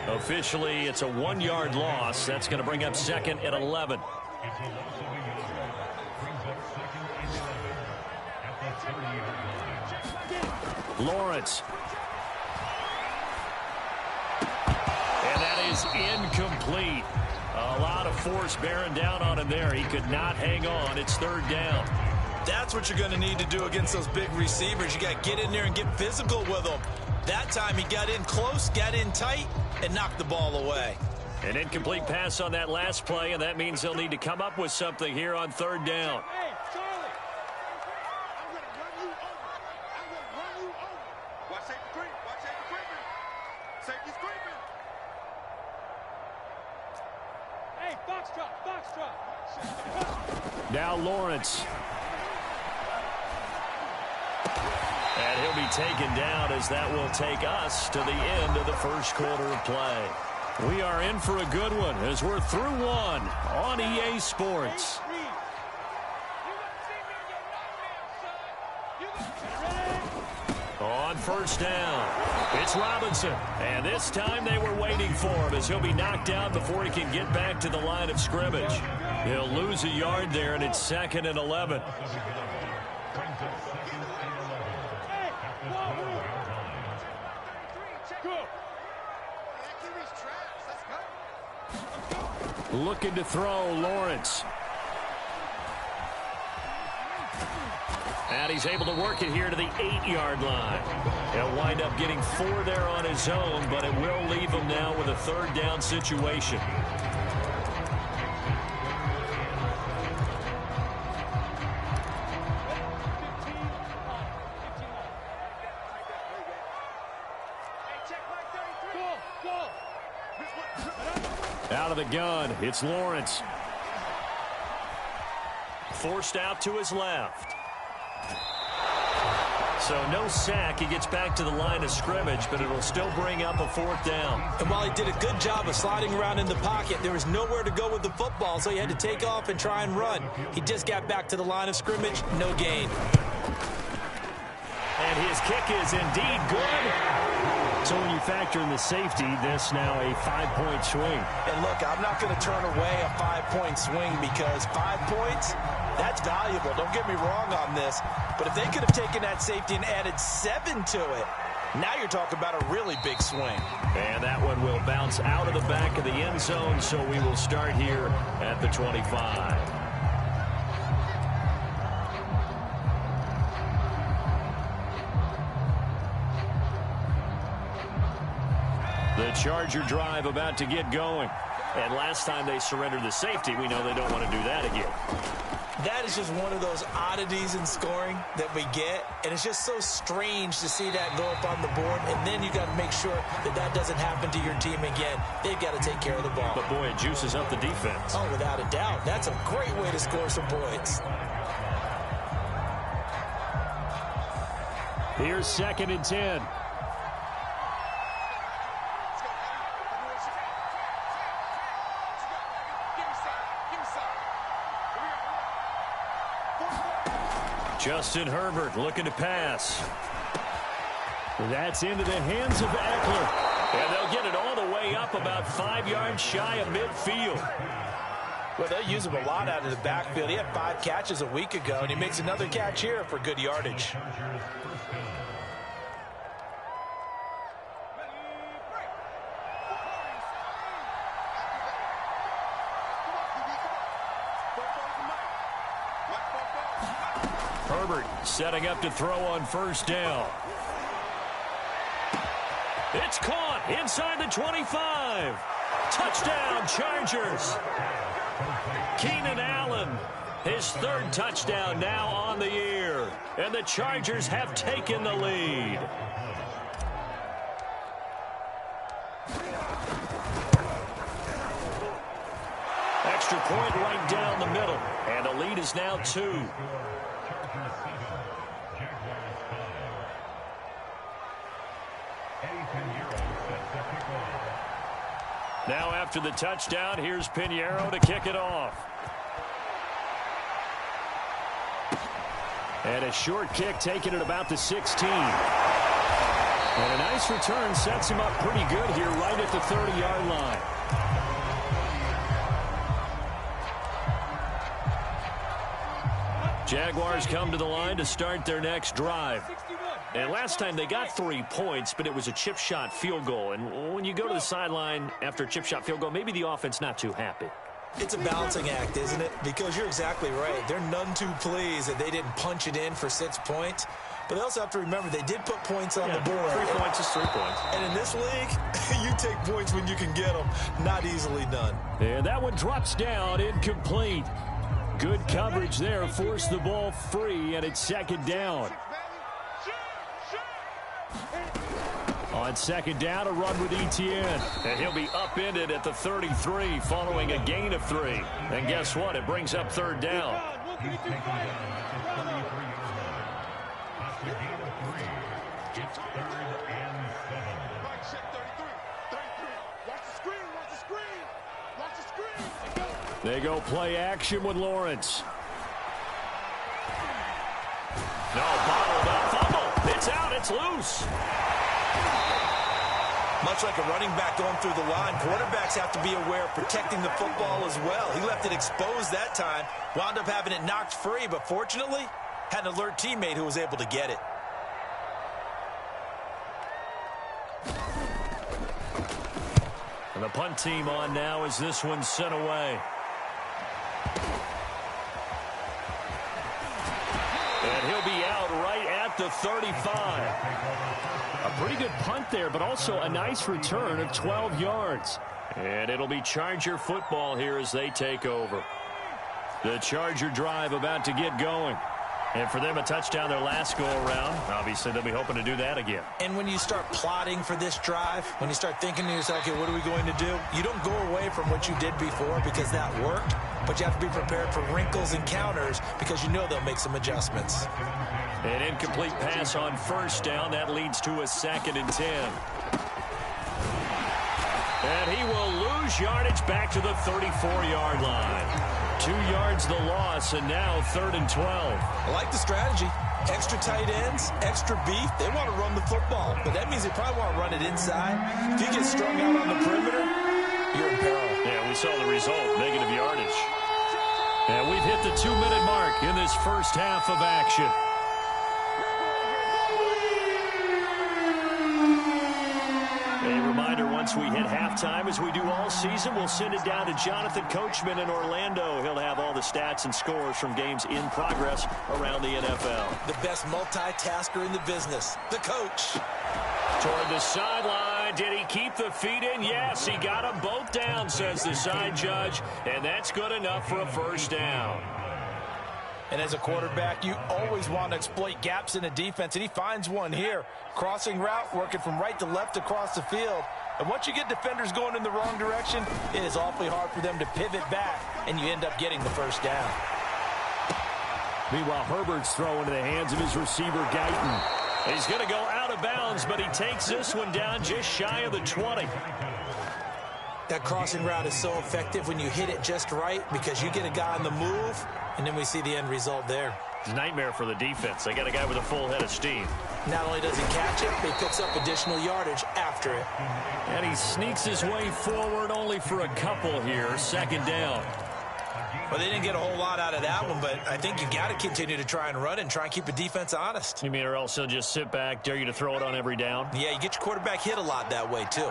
Officially, it's a 1-yard loss. That's going to bring up 2nd and 11. Lawrence. And that is incomplete. A lot of force bearing down on him there. He could not hang on. It's 3rd down. That's what you're going to need to do against those big receivers. You got to get in there and get physical with them. That time he got in close, got in tight, and knocked the ball away. An incomplete pass on that last play, and that means they'll need to come up with something here on 3rd down. Hey, Charlie. I'm going to run you over. I'm going to run you over. Watch safety creep. Watch safety creeping. Safety's creeping. Hey, box drop, box drop. Now Lawrence. And he'll be taken down as that will take us to the end of the 1st quarter of play. We are in for a good one as we're through one on EA Sports. On 1st down, it's Robinson. And this time they were waiting for him as he'll be knocked down before he can get back to the line of scrimmage. He'll lose a yard there, and it's 2nd and 11. Looking to throw, Lawrence. And he's able to work it here to the 8-yard line. He'll wind up getting 4 there on his own, but it will leave him now with a 3rd down situation. Out of the gun, it's Lawrence. Forced out to his left. So no sack. He gets back to the line of scrimmage, but it'll still bring up a 4th down. And while he did a good job of sliding around in the pocket, there was nowhere to go with the football, so he had to take off and try and run. He just got back to the line of scrimmage, no gain. And his kick is indeed good. So when you factor in the safety, this now a 5-point swing. And look, I'm not going to turn away a 5-point swing because 5 points, that's valuable. Don't get me wrong on this. But if they could have taken that safety and added 7 to it, now you're talking about a really big swing. And that one will bounce out of the back of the end zone, so we will start here at the 25. The Charger drive about to get going. And last time they surrendered the safety, we know they don't want to do that again. That is just one of those oddities in scoring that we get. And it's just so strange to see that go up on the board. And then you got to make sure that that doesn't happen to your team again. They've got to take care of the ball. But, boy, it juices up the defense. Oh, without a doubt. That's a great way to score some points. Here's 2nd and 10. Justin Herbert looking to pass. That's into the hands of Eckler. And they'll get it all the way up about 5 yards shy of midfield. Well, they'll use him a lot out of the backfield. He had 5 catches a week ago, and he makes another catch here for good yardage. Herbert setting up to throw on 1st down. It's caught inside the 25. Touchdown, Chargers. Keenan Allen, his 3rd touchdown now on the year. And the Chargers have taken the lead. Extra point right down the middle. And the lead is now 2. Now after the touchdown, here's Pinheiro to kick it off. And a short kick taken at about the 16. And a nice return sets him up pretty good here right at the 30-yard line. Jaguars come to the line to start their next drive. And last time they got 3 points, but it was a chip shot field goal. And when you go to the sideline after a chip shot field goal, maybe the offense not too happy. It's a balancing act, isn't it? Because you're exactly right. They're none too pleased that they didn't punch it in for 6 points. But they also have to remember they did put points on the board. 3 points is 3 points. And in this league, you take points when you can get them. Not easily done. And that one drops down, incomplete. Good coverage there, forced the ball free, and it's 2nd down. On 2nd down, a run with Etienne. And he'll be upended at the 33 following a gain of 3. And guess what? It brings up 3rd down. They go play action with Lawrence. No, bottled up. Fumble. It's out. It's loose. Much like a running back going through the line, quarterbacks have to be aware of protecting the football as well. He left it exposed that time, wound up having it knocked free, but fortunately, had an alert teammate who was able to get it. And the punt team on now as this one's sent away. And he'll be out right at the 35. A pretty good punt there, but also a nice return of 12 yards. And it'll be Charger football here as they take over. The Charger drive about to get going. And for them, a touchdown their last go-around. Obviously, they'll be hoping to do that again. And when you start plotting for this drive, when you start thinking to yourself, okay, what are we going to do? You don't go away from what you did before because that worked, but you have to be prepared for wrinkles and counters because you know they'll make some adjustments. An incomplete pass on 1st down. That leads to a 2nd and 10. And he will lose yardage back to the 34-yard line. 2 yards the loss, and now 3rd and 12. I like the strategy. Extra tight ends, extra beef, they want to run the football. But that means they probably want to run it inside. If you get strung out on the perimeter, you're in peril. Yeah, we saw the result, negative yardage. And we've hit the 2-minute mark in this first half of action. A reminder, once we hit halftime, as we do all season, we'll send it down to Jonathan Coachman in Orlando. He'll have all the stats and scores from games in progress around the NFL. The best multitasker in the business, the coach. Toward the sideline. Did he keep the feet in? Yes, he got them both down, says the side judge. And that's good enough for a first down. And as a quarterback, you always want to exploit gaps in the defense, and he finds one here. Crossing route, working from right to left across the field. And once you get defenders going in the wrong direction, it is awfully hard for them to pivot back, and you end up getting the first down. Meanwhile, Herbert's throw into the hands of his receiver, Guyton. He's going to go out of bounds, but he takes this one down just shy of the 20. That crossing route is so effective when you hit it just right because you get a guy on the move, and then we see the end result there. It's a nightmare for the defense. They got a guy with a full head of steam. Not only does he catch it, but he picks up additional yardage after it. And he sneaks his way forward only for a couple here. Second down. Well, they didn't get a whole lot out of that one, but I think you got to continue to try and run and try and keep the defense honest. You mean, or else he'll just sit back, dare you to throw it on every down? Yeah, you get your quarterback hit a lot that way, too.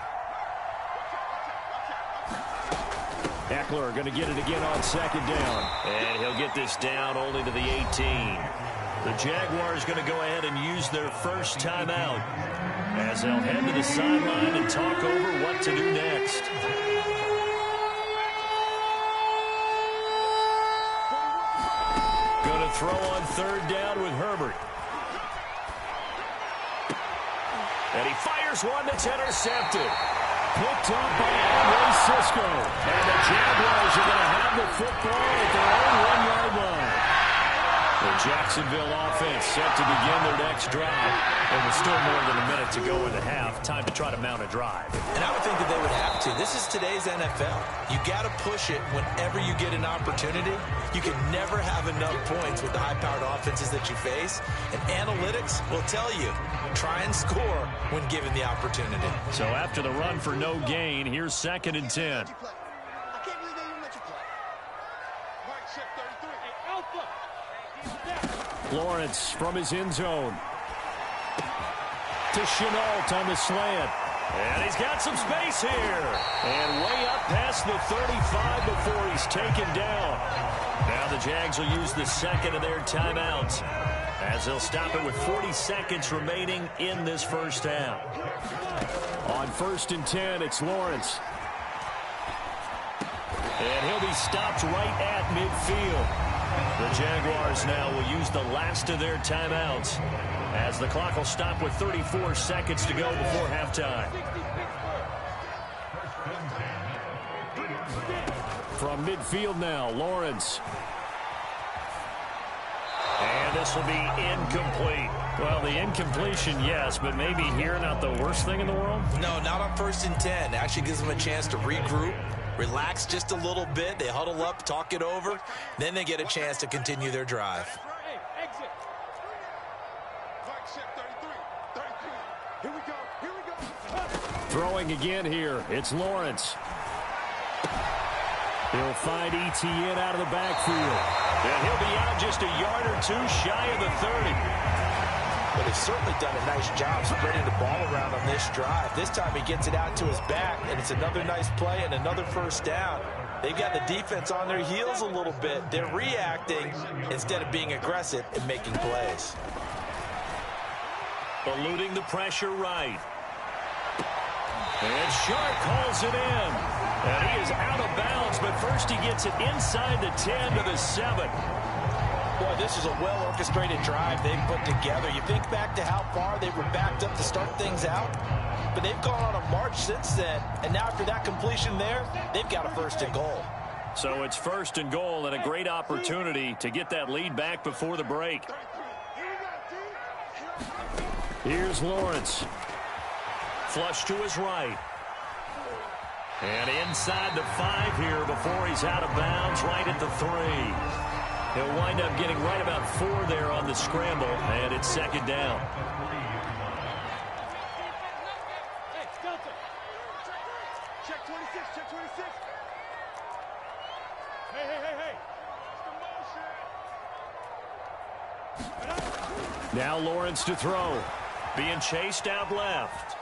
Eckler going to get it again on second down. And he'll get this down only to the 18. The Jaguars going to go ahead and use their first timeout as they'll head to the sideline and talk over what to do next. Going to throw on third down with Herbert. And he fires one that's intercepted. Picked up by Andre Cisco. And the Jaguars are going to have the football at their own 1-yard line. The Jacksonville offense set to begin their next drive. And with still more than a minute to go in the half, time to try to mount a drive. And I would think that they would have to. This is today's NFL. You got to push it whenever you get an opportunity. You can never have enough points with the high-powered offenses that you face. And analytics will tell you, try and score when given the opportunity. So after the run for no gain, here's 2nd and 10. Lawrence from his end zone. To Chenault on the slant. And he's got some space here. And way up past the 35 before he's taken down. Now the Jags will use the second of their timeouts as they'll stop it with 40 seconds remaining in this first half. On 1st and 10, it's Lawrence. And he'll be stopped right at midfield. The Jaguars now will use the last of their timeouts as the clock will stop with 34 seconds to go before halftime. From midfield now, Lawrence. And this will be incomplete. Well, the incompletion, yes, but maybe here not the worst thing in the world? No, not on 1st and 10. Actually gives them a chance to regroup, relax just a little bit. They huddle up, talk it over. Then they get a chance to continue their drive. Throwing again here. It's Lawrence. He'll find Etienne out of the backfield. And he'll be out just a yard or two shy of the 30. But he's certainly done a nice job spreading the ball around on this drive. This time he gets it out to his back, and it's another nice play and another first down. They've got the defense on their heels a little bit. They're reacting instead of being aggressive and making plays. Eluding the pressure right. And Sharp calls it in. And he is out of bounds, but first he gets it inside the 10 to the 7. Boy, this is a well-orchestrated drive they've put together. You think back to how far they were backed up to start things out, but they've gone on a march since then. And now after that completion there, they've got a 1st and goal. So it's 1st and goal and a great opportunity to get that lead back before the break. Here's Lawrence. Flush to his right. And inside the 5 here before he's out of bounds right at the 3. He'll wind up getting right about 4 there on the scramble, and it's second down. Hey, Delta. Check 26, check 26. Hey. Now Lawrence to throw. Being chased out left.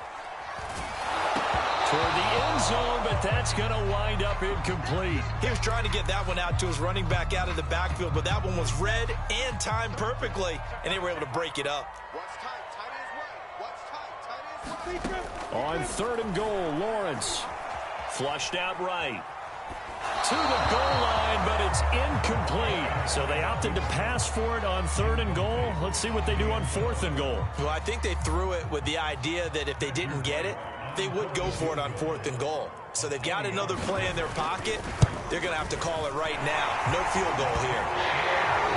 Toward the end zone, but that's going to wind up incomplete. He was trying to get that one out to his running back out of the backfield, but that one was read and timed perfectly, and they were able to break it up. What's tight? Tight is right. What's tight? Tight is right. On 3rd and goal, Lawrence. Flushed out right. To the goal line, but it's incomplete. So they opted to pass for it on 3rd and goal. Let's see what they do on 4th and goal. Well, I think they threw it with the idea that if they didn't get it, they would go for it on 4th and goal. So they've got another play in their pocket. They're going to have to call it right now. No field goal here.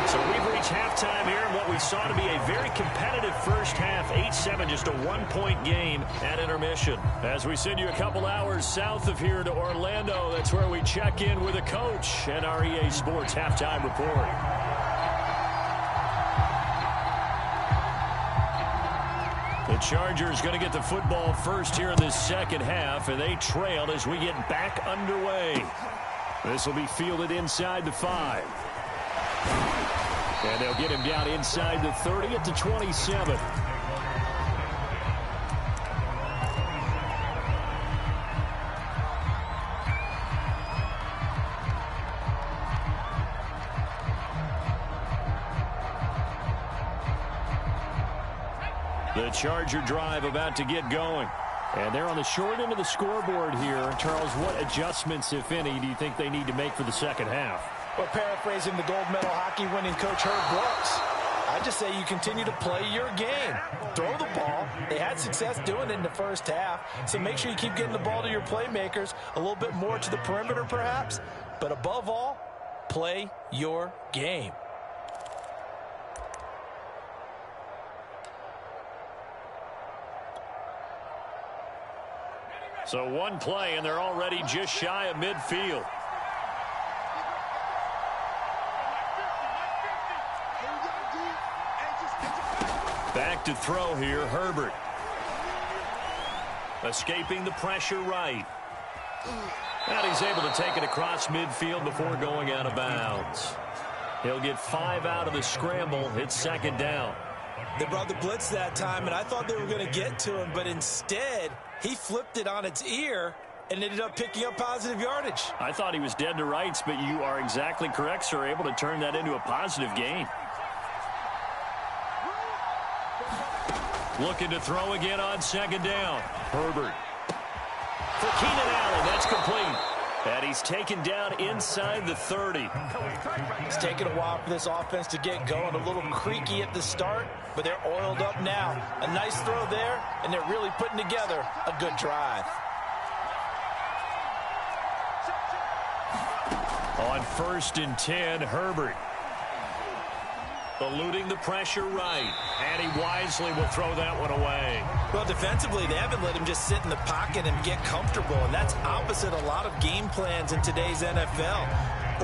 So we've reached halftime here in what we saw to be a very competitive first half. 8-7, just a 1-point game at intermission. As we send you a couple hours south of here to Orlando, that's where we check in with a coach and our EA Sports halftime report. The Chargers going to get the football first here in this second half, and they trailed as we get back underway. This will be fielded inside the 5. And they'll get him down inside the 30 at the 27. The Charger drive about to get going. And they're on the short end of the scoreboard here. Charles, what adjustments, if any, do you think they need to make for the second half? Well, paraphrasing the gold medal hockey winning coach Herb Brooks, I just say you continue to play your game. Throw the ball. They had success doing it in the first half, so make sure you keep getting the ball to your playmakers, a little bit more to the perimeter perhaps, but above all, play your game. So one play, and they're already just shy of midfield. Back to throw here, Herbert. Escaping the pressure right. And he's able to take it across midfield before going out of bounds. He'll get 5 out of the scramble. It's second down. They brought the blitz that time, and I thought they were going to get to him, but instead, he flipped it on its ear and ended up picking up positive yardage. I thought he was dead to rights, but you are exactly correct, sir. Able to turn that into a positive gain. Looking to throw again on second down. Herbert. For Keenan Allen, that's complete. And he's taken down inside the 30. It's taken a while for this offense to get going. A little creaky at the start, but they're oiled up now. A nice throw there, and they're really putting together a good drive. On 1st and 10, Herbert. Eluding the pressure right. And he wisely will throw that one away. Well, defensively, they haven't let him just sit in the pocket and get comfortable, and that's opposite a lot of game plans in today's NFL.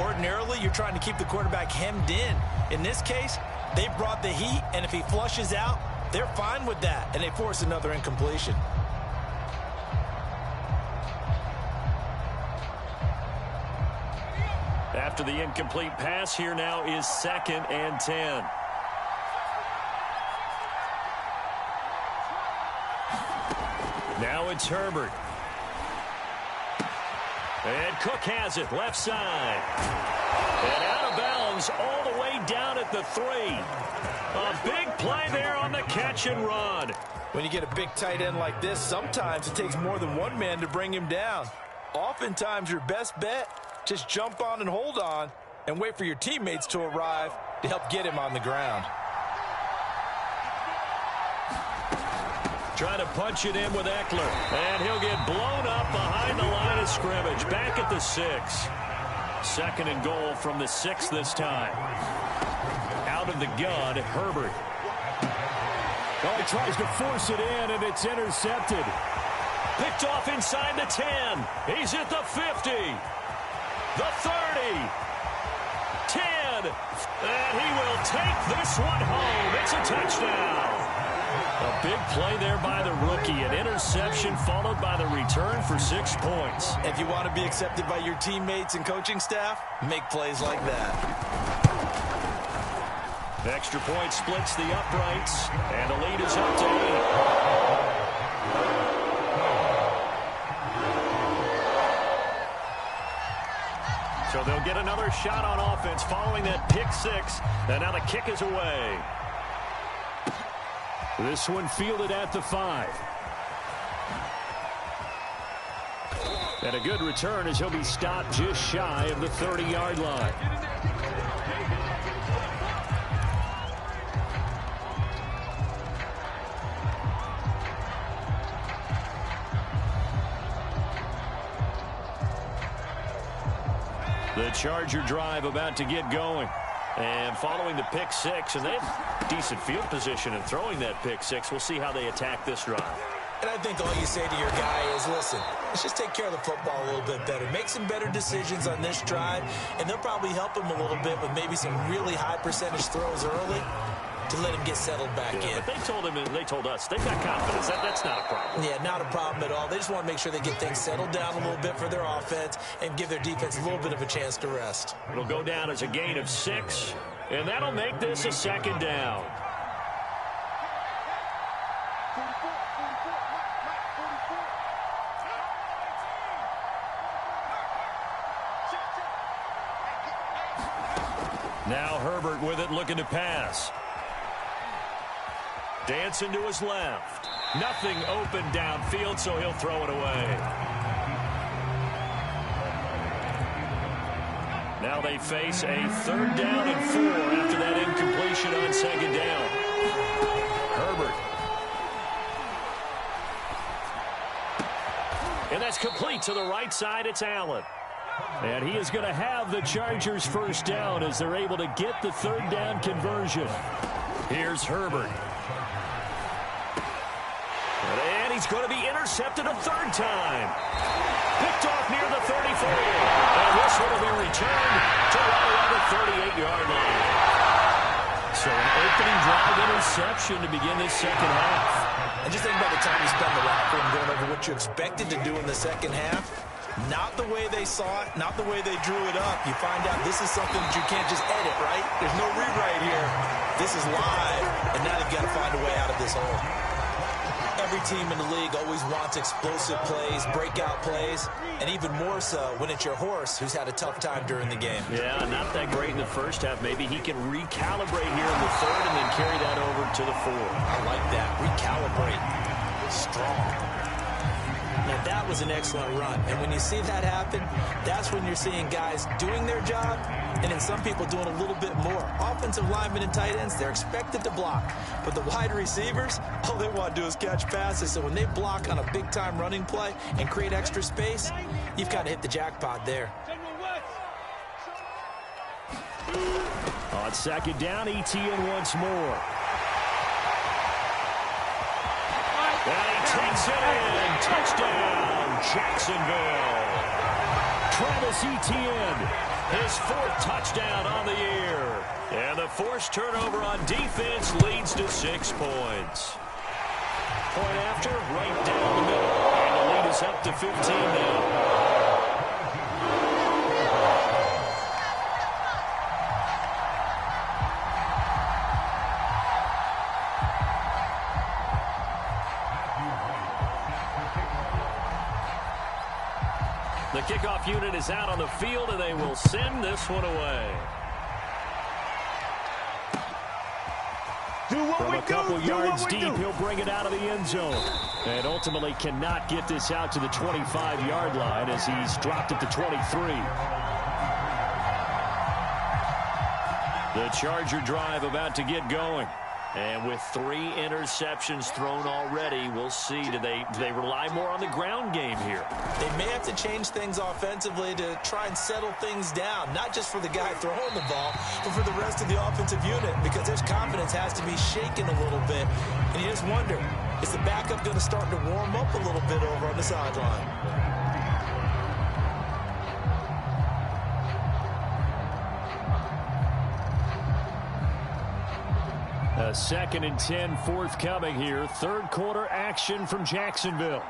Ordinarily, you're trying to keep the quarterback hemmed in. In this case, they brought the heat, and if he flushes out, they're fine with that, and they force another incompletion. After the incomplete pass, here now is 2nd and 10. Now it's Herbert. And Cook has it, left side. And out of bounds all the way down at the 3. A big play there on the catch and run. When you get a big tight end like this, sometimes it takes more than one man to bring him down. Oftentimes, your best bet, just jump on and hold on and wait for your teammates to arrive to help get him on the ground. Trying to punch it in with Eckler. And he'll get blown up behind the line of scrimmage. Back at the 6. 2nd and goal from the 6 this time. Out of the gun, Herbert. Oh, he tries to force it in, and it's intercepted. Picked off inside the 10. He's at the 50. The 30. 10. And he will take this one home. It's a touchdown. A big play there by the rookie. An interception followed by the return for 6 points. If you want to be accepted by your teammates and coaching staff, make plays like that. Extra point splits the uprights, and the lead is up to 8. So they'll get another shot on offense following that pick 6, and now the kick is away. This one fielded at the 5. And a good return as he'll be stopped just shy of the 30-yard line. The Charger drive about to get going. And following the pick 6, and they have decent field position in throwing that pick 6. We'll see how they attack this drive. And I think all you say to your guy is, listen, let's just take care of the football a little bit better. Make some better decisions on this drive, and they'll probably help him a little bit with maybe some really high percentage throws early to let him get settled back in. But they told us they've got confidence. That's not a problem. Yeah, not a problem at all. They just want to make sure they get things settled down a little bit for their offense and give their defense a little bit of a chance to rest. It'll go down as a gain of 6, and that'll make this a 2nd down. Now Herbert with it, looking to pass. Dancing to his left. Nothing open downfield, so he'll throw it away. Now they face a 3rd down and 4 after that incompletion on 2nd down. Herbert. And that's complete to the right side. It's Allen. And he is going to have the Chargers' 1st down as they're able to get the 3rd down conversion. Here's Herbert. And he's going to be intercepted a 3rd time. Picked off near the 34. And this one will be returned to right around the 38-yard line. So an opening drive interception to begin this 2nd half. And just think about the time you spend in the locker room going over what you expected to do in the 2nd half. Not the way they saw it, not the way they drew it up. You find out this is something that you can't just edit, right? There's no rewrite here. This is live, and now they've got to find a way out of this hole. Every team in the league always wants explosive plays, breakout plays, and even more so when it's your horse who's had a tough time during the game. Yeah, not that great in the 1st half. Maybe he can recalibrate here in the 3rd and then carry that over to the 4th. I like that. Recalibrate. Strong. Now, that was an excellent run. And when you see that happen, that's when you're seeing guys doing their job and then some people doing a little bit more. Offensive linemen and tight ends, they're expected to block. But the wide receivers, all they want to do is catch passes. So when they block on a big-time running play and create extra space, you've got to hit the jackpot there. On 2nd down, ETN once more. And he takes it in. Touchdown, Jacksonville. Travis Etienne, his 4th touchdown on the year. And the forced turnover on defense leads to 6 points. Point after, right down the middle. And the lead is up to 15 now. The kickoff unit is out on the field, and they will send this one away. From a couple yards deep, he'll bring it out of the end zone. And ultimately cannot get this out to the 25-yard line as he's dropped at the 23. The Charger drive about to get going. And with 3 interceptions thrown already, we'll see. Do they rely more on the ground game here? They may have to change things offensively to try and settle things down, not just for the guy throwing the ball, but for the rest of the offensive unit, because their confidence has to be shaken a little bit. And you just wonder, is the backup going to start to warm up a little bit over on the sideline? A 2nd and 10 forthcoming here. Third quarter action from Jacksonville.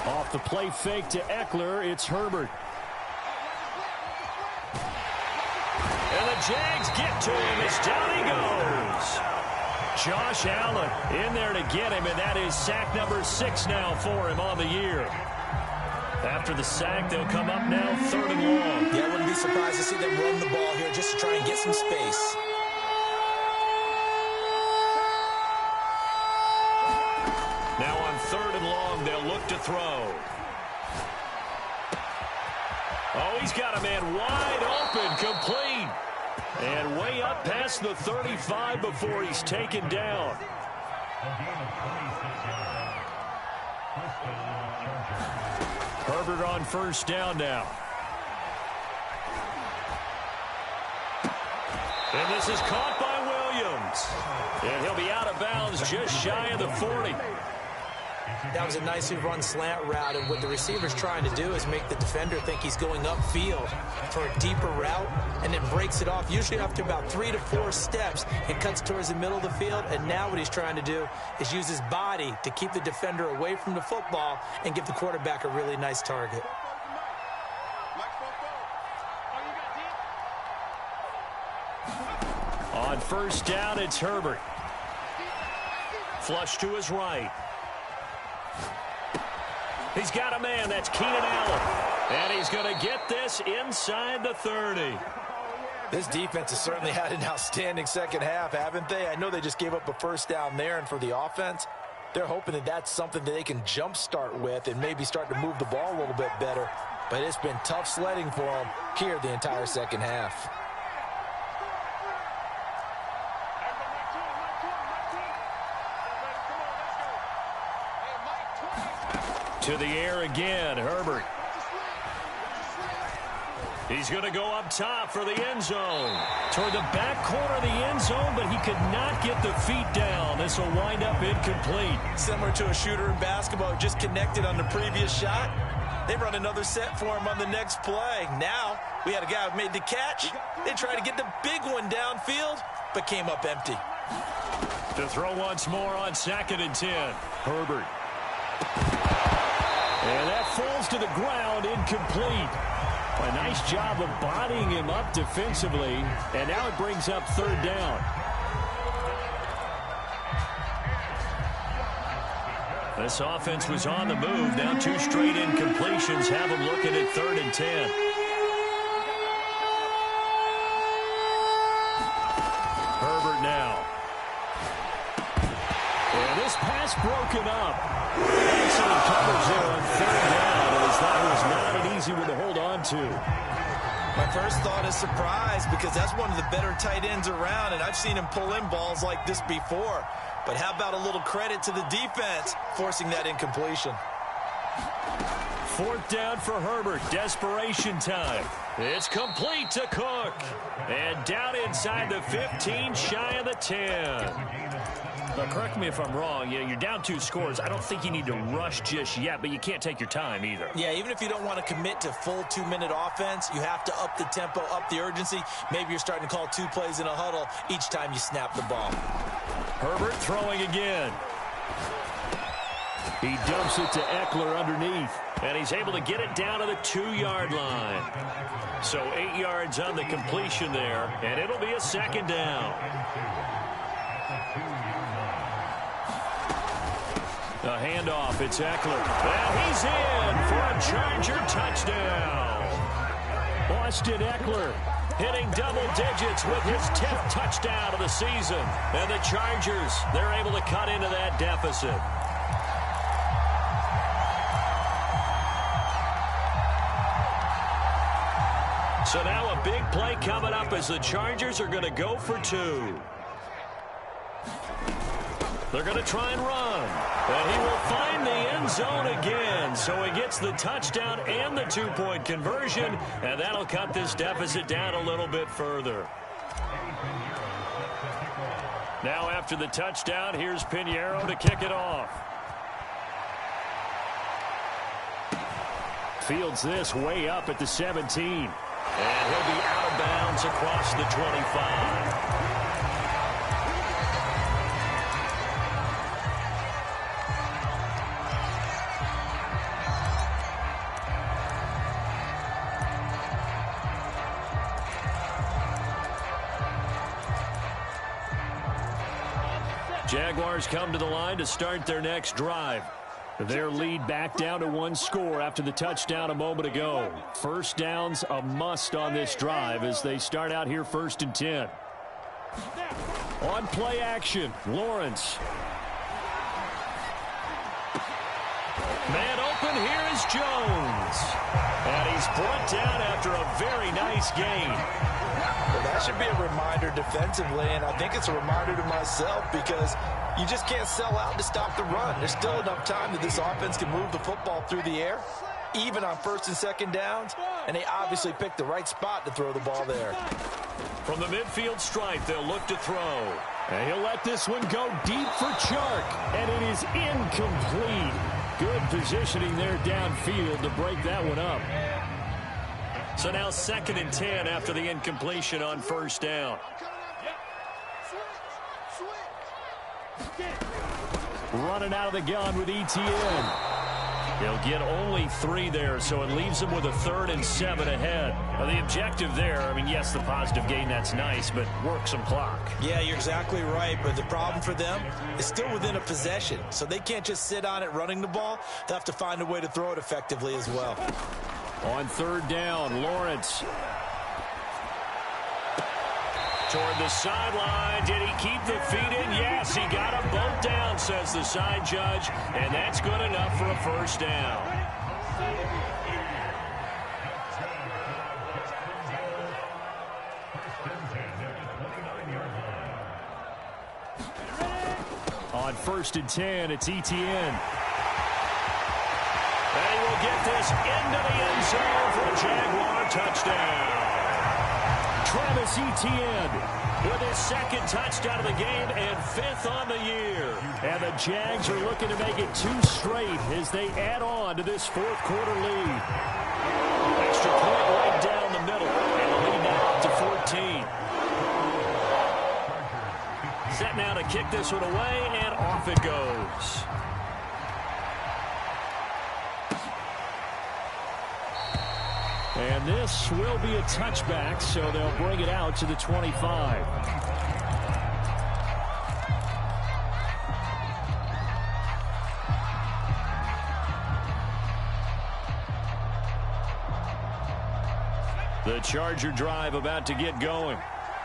Off the play fake to Eckler, it's Herbert. And the Jags get to him as down he goes. Josh Allen in there to get him, and that is sack number 6 now for him on the year. After the sack, they'll come up now 3rd and long. Yeah, I wouldn't be surprised to see them run the ball here just to try and get some space. Now on 3rd and long, they'll look to throw. Oh, he's got a man wide open, complete. And way up past the 35 before he's taken down. Herbert on 1st down now. And this is caught by Williams. And he'll be out of bounds just shy of the 40. That was a nicely run slant route, and what the receiver's trying to do is make the defender think he's going upfield for a deeper route, and then breaks it off, usually after about 3 to 4 steps. It cuts towards the middle of the field, and now what he's trying to do is use his body to keep the defender away from the football and give the quarterback a really nice target. On 1st down, it's Herbert. Flush to his right. He's got a man. That's Keenan Allen. And he's going to get this inside the 30. This defense has certainly had an outstanding second half, haven't they? I know they just gave up a 1st down there, and for the offense, they're hoping that that's something that they can jumpstart with and maybe start to move the ball a little bit better. But it's been tough sledding for them here the entire second half. To the air again, Herbert. He's going to go up top for the end zone. Toward the back corner of the end zone, but he could not get the feet down. This will wind up incomplete. Similar to a shooter in basketball who just connected on the previous shot. They run another set for him on the next play. Now, we had a guy who made the catch. They tried to get the big one downfield, but came up empty. To throw once more on 2nd and 10. Herbert. And that falls to the ground, incomplete. A nice job of bodying him up defensively, and now it brings up 3rd down. This offense was on the move. Now 2 straight incompletions have them looking at 3rd and 10. Herbert now. And this pass broken up. Excellent coverage there on 3rd down, as that was not an easy one to hold on to. My first thought is surprise, because that's one of the better tight ends around, and I've seen him pull in balls like this before. But how about a little credit to the defense forcing that incompletion? 4th down for Herbert. Desperation time. It's complete to Cook. And down inside the 15, shy of the 10. Now, correct me if I'm wrong. Yeah, you're down 2 scores. I don't think you need to rush just yet, but you can't take your time either. Yeah, even if you don't want to commit to full 2-minute offense, you have to up the tempo, up the urgency. Maybe you're starting to call 2 plays in a huddle each time you snap the ball. Herbert throwing again. He dumps it to Eckler underneath, and he's able to get it down to the 2-yard line. So 8 yards on the completion there, and it'll be a 2nd down. A handoff, it's Eckler. And he's in for a Charger touchdown. Austin Eckler hitting double digits with his 10th touchdown of the season. And the Chargers, they're able to cut into that deficit. So now a big play coming up as the Chargers are going to go for 2. They're going to try and run. And he will find the end zone again. So he gets the touchdown and the 2-point conversion. And that'll cut this deficit down a little bit further. Now after the touchdown, here's Pinheiro to kick it off. Fields this way up at the 17. And he'll be out of bounds across the 25. Jaguars come to the line to start their next drive. Their lead back down to one score after the touchdown a moment ago. First down's a must on this drive as they start out here 1st and 10. On play action, Lawrence. Man open, here is Jones. And he's brought down after a very nice gain. Well, that should be a reminder defensively, and I think it's a reminder to myself because you just can't sell out to stop the run. There's still enough time that this offense can move the football through the air, even on 1st and 2nd downs, and they obviously picked the right spot to throw the ball there. From the midfield stripe, they'll look to throw. And he'll let this one go deep for Chark, and it is incomplete. Good positioning there downfield to break that one up. So now 2nd and 10 after the incompletion on 1st down. Running out of the gun with ETN. He'll get only 3 there, so it leaves him with a 3rd and 7 ahead. Now, the objective there, I mean, yes, the positive gain, that's nice, but work some clock. Yeah, you're exactly right, but the problem for them is still within a possession, so they can't just sit on it running the ball. They have to find a way to throw it effectively as well. On 3rd down, Lawrence. Toward the sideline. Did he keep the feet in? Yes, he got them both down, says the side judge. And that's good enough for a 1st down. On 1st and 10, it's ETN. And he will get this into the end zone for a Jaguar touchdown. Travis Etienne with his 2nd touchdown of the game and 5th on the year. And the Jags are looking to make it 2 straight as they add on to this 4th quarter lead. Extra point right down the middle, and the lead now up to 14. Set now to kick this one away, and off it goes. And this will be a touchback, so they'll bring it out to the 25. The Charger drive about to get going.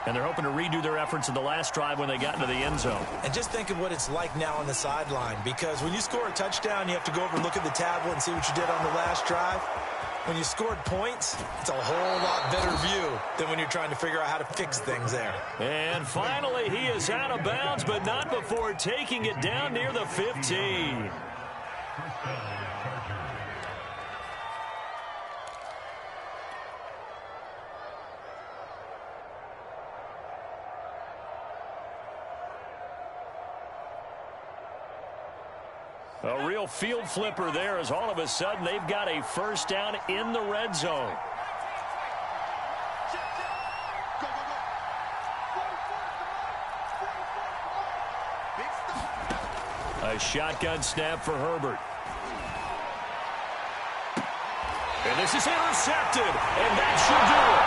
And they're hoping to redo their efforts in the last drive when they got into the end zone. And just think of what it's like now on the sideline, because when you score a touchdown, you have to go over and look at the tablet and see what you did on the last drive. When you scored points, it's a whole lot better view than when you're trying to figure out how to fix things there. And finally, he is out of bounds, but not before taking it down near the 15. A real field flipper there as all of a sudden they've got a 1st down in the red zone. A shotgun snap for Herbert. And this is intercepted, and that should do it.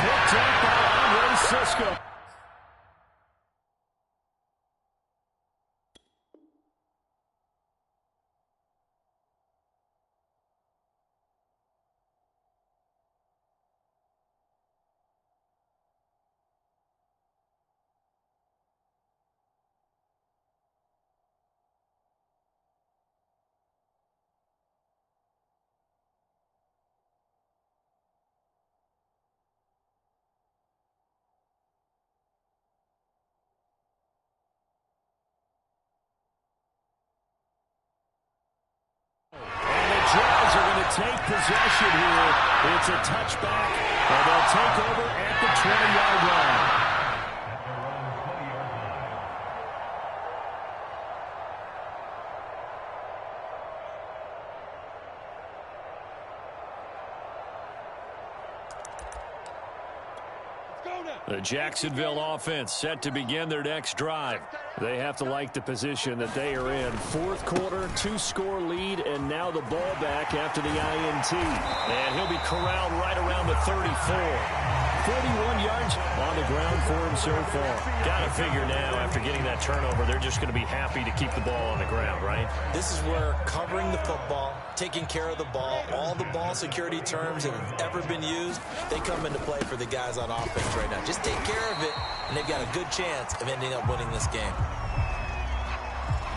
Picked up by Andre Sisco. Jags are going to take possession here. It's a touchback, and they'll take over at the 20-yard line. The Jacksonville offense set to begin their next drive. They have to like the position that they are in. Fourth quarter, 2-score lead, and now the ball back after the INT. And he'll be corralled right around the 34. 41 yards on the ground for him so far. Got to figure now, after getting that turnover, they're just going to be happy to keep the ball on the ground, right? This is where covering the football, taking care of the ball, all the ball security terms that have ever been used, they come into play for the guys on offense right now. Just take care of it, and they've got a good chance of ending up winning this game.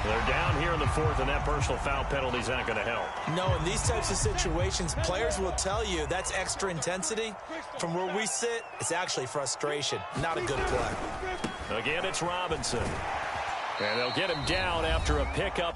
They're down here in the fourth, and that personal foul penalty is not going to help. No, in these types of situations, players will tell you that's extra intensity. From where we sit, it's actually frustration. Not a good play. Again, it's Robinson. And they'll get him down after a pickup